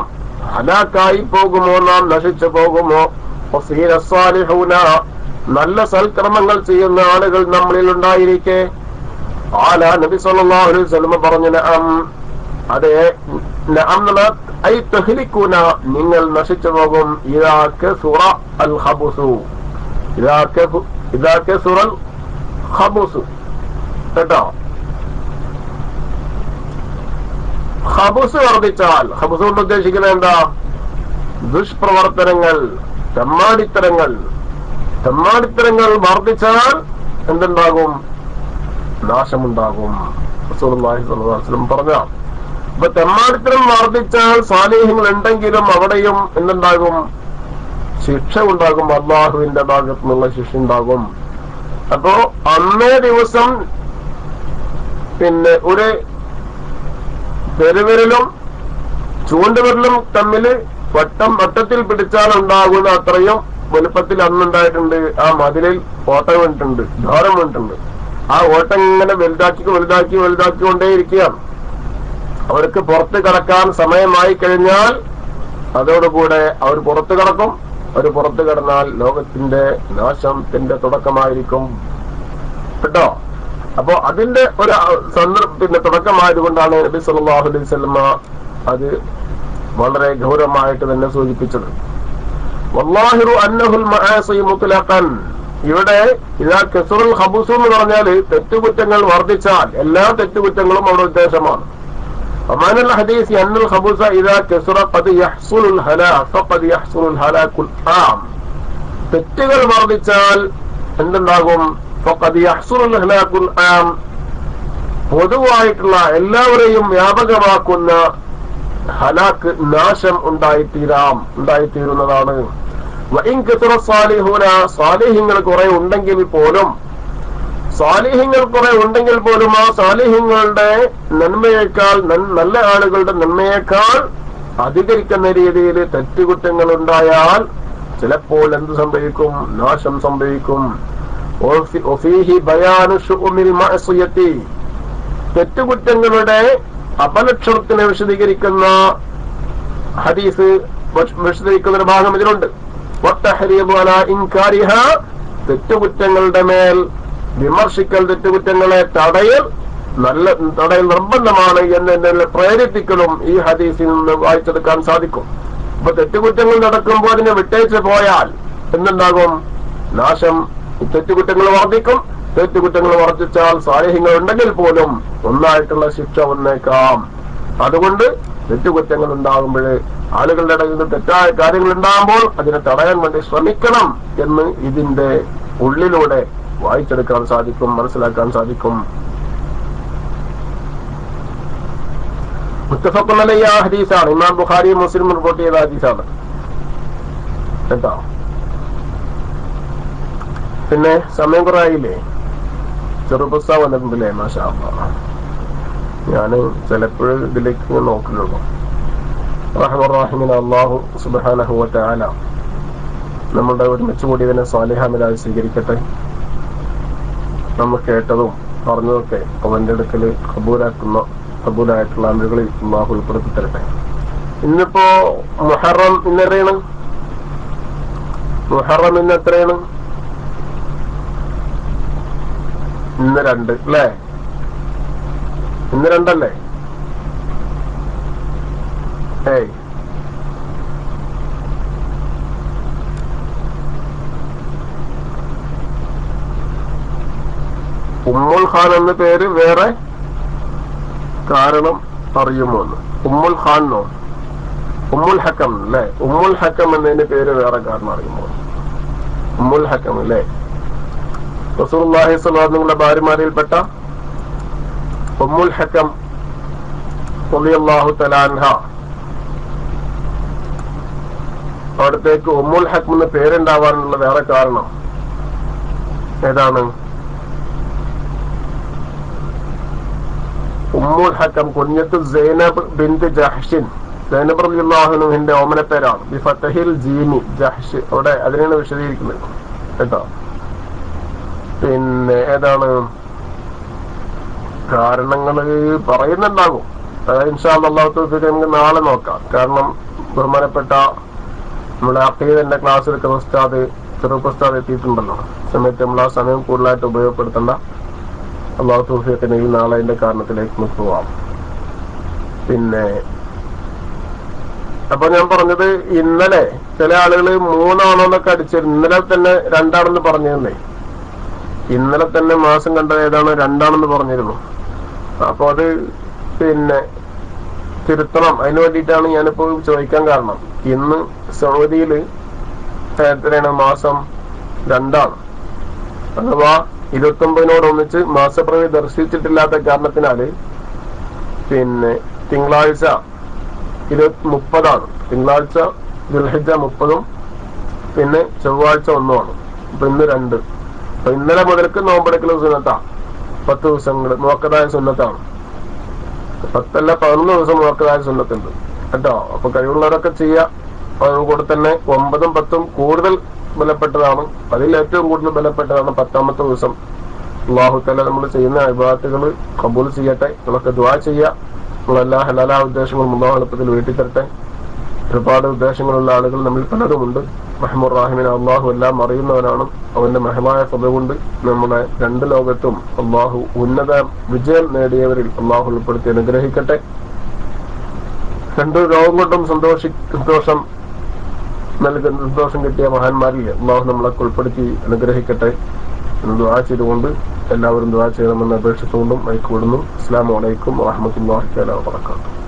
ഹലാക്കായി പോകുമോ, നാം നശിച്ചു പോകുമോ? വഫീന സ്സാലിഹൂന, നല്ല സൽക്കർമ്മങ്ങൾ ചെയ്യുന്ന ആളുകൾ നമ്മളിൽ ഉണ്ടായിരിക്കെ. ആല നബി സല്ലല്ലാഹു അലൈഹി വസല്ലം പറഞ്ഞു, നഅം, അതെ, നഅം ഐ തഹ്ലികൂന, നിങ്ങൾ നശിച്ചു പോകും. ഇദാ കസുറ അൽ ഖബുസു, ഇദാ കസുറ അൽ ഖബുസു കേട്ടോ. ഖബുസ് വർദ്ധിച്ചാൽ, ഖബുസ് കൊണ്ട് ഉദ്ദേശിക്കുന്നത് എന്താ? ദുഷ്പ്രവർത്തനങ്ങൾ, തെമ്മാടിത്തരങ്ങൾ വർദ്ധിച്ചാൽ എന്തുണ്ടാകും? നാശമുണ്ടാകും. റസൂലുള്ളാഹി സ്വല്ലല്ലാഹു അലൈഹി വസല്ലം പറഞ്ഞ. അപ്പൊ തെമ്മാടിത്തരം വർദ്ധിച്ചാൽ സാലിഹ്യങ്ങൾ ഉണ്ടെങ്കിലും അവിടെയും എന്തുണ്ടാകും? ശിക്ഷ ഉണ്ടാകും. അള്ളാഹുവിന്റെ ഭാഗത്തു നിന്നുള്ള ശിക്ഷ ഉണ്ടാകും. അപ്പോ അന്നേ ദിവസം പിന്നെ ഒരു പെരുവിരലും ചൂണ്ടുവിരലും തമ്മിൽ വട്ടത്തിൽ പിടിച്ചാൽ ഉണ്ടാകുന്ന അത്രയും വലുപ്പത്തിൽ അന്നുണ്ടായിട്ടുണ്ട്. ആ മതിലിൽ ഓട്ടം വീണിട്ടുണ്ട്, ദ്വാരം വീണിട്ടുണ്ട്. ആ ഓട്ടം ഇങ്ങനെ വലുതാക്കിക്കൊണ്ടേയിരിക്കുകയാണ്. അവർക്ക് പുറത്ത് കടക്കാൻ സമയമായി കഴിഞ്ഞാൽ അതോടുകൂടെ അവർ പുറത്തു കടക്കും. അവർ പുറത്തു കടന്നാൽ ലോകത്തിന്റെ നാശത്തിന്റെ തുടക്കമായിരിക്കും കേട്ടോ. അപ്പോ അതിന്റെ ഒരു സന്ദർഭത്തിന്റെ തുടക്കമായതുകൊണ്ടാണ് നബി സല്ലല്ലാഹു അലൈഹി വസല്ലമ അത് വളരെ ഗൗരവമായിട്ട് തന്നെ സൂചിപ്പിച്ചത്. വല്ലാഹിറു അന്നഹുൽ മആസി മുത്ലഖൻ. ഇവിടെ ഇദാ കസറുൽ ഖബൂസ് എന്ന് പറഞ്ഞാല് തെറ്റുകുറ്റങ്ങൾ വർദ്ധിച്ചാൽ എല്ലാ തെറ്റുകുറ്റങ്ങളും അവിടെ ഉദ്ദേശമാണ്. ومعنى الحديث أن الخبث إذا كثر قد يحصل الهلاك فقد يحصل الهلاك العام. തെറ്റുകൾ വർദ്ധിച്ചാൽ എന്തുണ്ടാകും? فقد يحصل الهلاك العام. പൊതുവായിട്ടുള്ള എല്ലാവരെയും വ്യാപകമാക്കുന്ന ഹലാക്ക്, നാശം ഉണ്ടായിത്തീരുന്നതാണ്. വഇൻ കസറ സാലിഹൂന, സാലിഹ്യങ്ങൾ കുറെ ഉണ്ടെങ്കിൽ പോലും ആ സാലിഹ്യങ്ങളുടെ നന്മയേക്കാൾ, നല്ല ആളുകളുടെ നന്മയേക്കാൾ അധികരിക്കുന്ന രീതിയിൽ തെറ്റുകുറ്റങ്ങൾ ഉണ്ടായാൽ ചിലപ്പോൾ എന്ത് സംഭവിക്കും? നാശം സംഭവിക്കും. തെറ്റുകുറ്റങ്ങളുടെ അപലക്ഷണത്തിനെ വിശദീകരിക്കുന്ന ഹദീസ് വിശദീകരിക്കുന്ന ഒരു ഭാഗം ഇതിലുണ്ട്. തെറ്റുകുറ്റങ്ങളുടെ മേൽ വിമർശിക്കൽ, തെറ്റുകുറ്റങ്ങളെ തടയൽ നിർബന്ധമാണ് എന്ന് പ്രേരിപ്പിക്കലും ഈ ഹദീസിൽ നിന്ന് വായിച്ചെടുക്കാൻ സാധിക്കും. അപ്പൊ തെറ്റുകുറ്റങ്ങൾ നടക്കുമ്പോൾ അതിനെ വിട്ടേച്ച് പോയാൽ എന്തുണ്ടാകും? നാശം. തെറ്റുകുറ്റങ്ങൾ വർദ്ധിക്കും. തെറ്റുകുറ്റങ്ങൾ വർദ്ധിച്ചാൽ സാലിഹ്യങ്ങൾ ഉണ്ടെങ്കിൽ പോലും ഒന്നായിട്ടുള്ള ശിക്ഷ വന്നേക്കാം. അതുകൊണ്ട് തെറ്റുകുറ്റങ്ങൾ ഉണ്ടാകുമ്പോൾ, ആളുകളുടെ ഇടയിൽ നിന്ന് തെറ്റായ കാര്യങ്ങൾ ഉണ്ടാകുമ്പോൾ അതിനെ തടയാൻ വേണ്ടി ശ്രമിക്കണം എന്ന് ഇതിന്റെ ഉള്ളിലൂടെ വായിച്ചെടുക്കാൻ സാധിക്കും, മനസ്സിലാക്കാൻ സാധിക്കും. മുത്തഫഖുൻ അലൈഹി ഹദീസാണ്. ഇമാം ബുഖാരി മുസ്ലിം റിപ്പോർട്ട് ചെയ്ത ഹദീസാണ് കേട്ടോ. പിന്നെ സമയം കുറയില്ലേ? ചെറുപുസ്തകം വന്നിട്ടുണ്ടല്ലേ? മാഷാ അല്ലാഹ്. ഞാന് ചിലപ്പോഴും ഇതിലേക്ക് നോക്കുന്നുള്ളൂ. റഹ്മാൻ അല്ലാഹു സുബ്ഹാനഹു വ തആല നമ്മുടെ ഒരുമിച്ച് കൂടി ഇതിനെ സ്വാലിഹാമിലായി സ്വീകരിക്കട്ടെ. നമ്മൾ കേട്ടതും പറഞ്ഞതൊക്കെ അവന്റെ അടുക്കൽ കബൂലായിട്ടുള്ള അമലുകളിൽ അല്ലാഹു ഉൾപ്പെടുത്തി തരട്ടെ. ഇന്നിപ്പോ മുഹറം ഇന്നെത്രയാണ്? മുഹറം ഇന്ന് എത്രയാണ്? ഇന്ന് 2 അല്ലേ? ഇന്ന് 2 അല്ലേ? ഉമ്മുൽ ഖാൻ എന്ന പേര് വേറെ കാരണം അറിയുമോന്ന്? ഉമ്മുൽ ഖാനോ ഉമ്മുൽ ഹക്കം അല്ലേ? ഉമ്മുൽ ഹക്കം എന്നതിന്റെ പേര് വേറെ കാരണം അറിയുമോ? ഉമ്മുൽ ഹക്കം അല്ലേ? റസൂലുള്ളാഹി സ്വല്ലല്ലാഹു അലൈഹി വസല്ലം ഭാര്യമാരിൽപ്പെട്ട ഉമ്മുൽ ഹക്കം റളിയല്ലാഹു തആല അൻഹ, അവിടത്തേക്ക് ഉമ്മുൽ ഹക്കം എന്ന പേരുണ്ടാവാനുള്ള വേറെ കാരണം ഏതാണ്? ഉമ്മുൽ ഹക്കം കുഞ്ഞത്ത് സൈനബ് ബിൻത് ജഹ്ഷിൻ, സൈനബ് റളിയല്ലാഹു അൻഹയുടെ ഓമന പേരാണ്. ബിഫതഹിൽ ജീമി ജഹ്ഷ്, അവിടെ അതിനാണ് വിശദീകരിക്കുന്നത് കേട്ടോ. പിന്നെ ഏതാണ് കാരണങ്ങൾ പറയുന്നുണ്ടാകും. ഇൻഷാ അല്ലാഹു തൗഫീഖ് നമുക്ക് നാളെ നോക്കാം. കാരണം ബഹുമാനപ്പെട്ട നമ്മുടെ അഖീദന്റെ ക്ലാസ് എടുക്കുന്ന ഉസ്താദ്, ചെറുപ്പുസ്താദ് എത്തിയിട്ടുണ്ടല്ലോ. സമയത്ത് നമ്മൾ ആ സമയം കൂടുതലായിട്ട് ഉപയോഗപ്പെടുത്തണ്ട. അല്ലാഹു തൗഫീഖിനെ ഈ നാളെ അതിന്റെ കാരണത്തിലേക്ക് നമുക്ക് പോവാം. പിന്നെ അപ്പൊ ഞാൻ പറഞ്ഞത്, ഇന്നലെ ചില ആളുകൾ 3 ആണോന്നൊക്കെ അടിച്ചിരുന്നു. ഇന്നലെ തന്നെ 2 ആണെന്ന് പറഞ്ഞിരുന്നേ. ഇന്നലെ തന്നെ മാസം കണ്ടത് ഏതാണ്? 2 ആണെന്ന് പറഞ്ഞിരുന്നു. അപ്പൊ അത് പിന്നെ തിരുത്തണം. അതിന് വേണ്ടിയിട്ടാണ് ഞാനിപ്പോ ചോദിക്കാൻ കാരണം. ഇന്ന് സൗദിയില് എത്രയാണ്? മാസം 2 ആണ്. അഥവാ 29-നോടൊന്നിച്ച് മാസപ്പിറവി ദർശിച്ചിട്ടില്ലാത്ത കാരണത്തിനാല് പിന്നെ തിങ്കളാഴ്ച 30 തിങ്കളാഴ്ച ദുൽഹിജ്ജ 30 പിന്നെ ചൊവ്വാഴ്ച 1 ആണ്. അപ്പൊ ഇന്ന് 2. അപ്പൊ ഇന്നലെ മുതൽക്ക് നോമ്പെടുക്കൽ സുന്നത്താണ്. 10 ദിവസങ്ങൾ മുഅക്കദായ സുന്നത്താണ്. 10 അല്ല 11 ദിവസം മുഅക്കദായ സുന്നത്തുണ്ട് കേട്ടോ. അപ്പൊ കഴിവുള്ളവരൊക്കെ ചെയ്യുക. അതുകൂടെ തന്നെ 9ഉം 10ഉം കൂടുതൽ ബലപ്പെട്ടതാണ്. അതിൽ ഏറ്റവും കൂടുതൽ ബലപ്പെട്ടതാണ് 10ാമത്തെ ദിവസം. അള്ളാഹു തആല നമ്മൾ ചെയ്യുന്ന ഇബാദത്തുകൾ കബൂൽ ചെയ്യട്ടെ. നമ്മളൊക്കെ ദുആ ചെയ്യുക. നമ്മളെല്ലാ ഹലാലാ ഉദ്ദേശങ്ങളും അള്ളാഹു എളുപ്പത്തിൽ വീട്ടി തരട്ടെ. ഒരുപാട് ഉദ്ദേശങ്ങളുള്ള ആളുകൾ നമ്മിൽ പലരുമുണ്ട്. റഹ്മാൻ റഹീമിനെ അള്ളാഹു എല്ലാം അറിയുന്നവനാണ്. അവന്റെ മഹമായ ഫضل കൊണ്ട് നമ്മുടെ രണ്ട് ലോകത്തും അള്ളാഹു ഉന്നത വിജയം നേടിയവരിൽ അള്ളാഹു ഉൾപ്പെടുത്തി അനുഗ്രഹിക്കട്ടെ. രണ്ട് ലോകം കൊണ്ടും സന്തോഷം കിട്ടിയ മഹാന്മാരിൽ അള്ളാഹു നമ്മളൊക്കെ ഉൾപ്പെടുത്തി അനുഗ്രഹിക്കട്ടെ എന്ന് ദുആ ചെയ്തുകൊണ്ട് എല്ലാവരും ദുആ ചെയ്യണമെന്ന് അപേക്ഷിച്ചുകൊണ്ടും മൈക്ക് വിടുന്നു. അസ്സലാമു അലൈക്കും വറഹ്മത്തുള്ളാഹി തആല വബറകാതുഹു.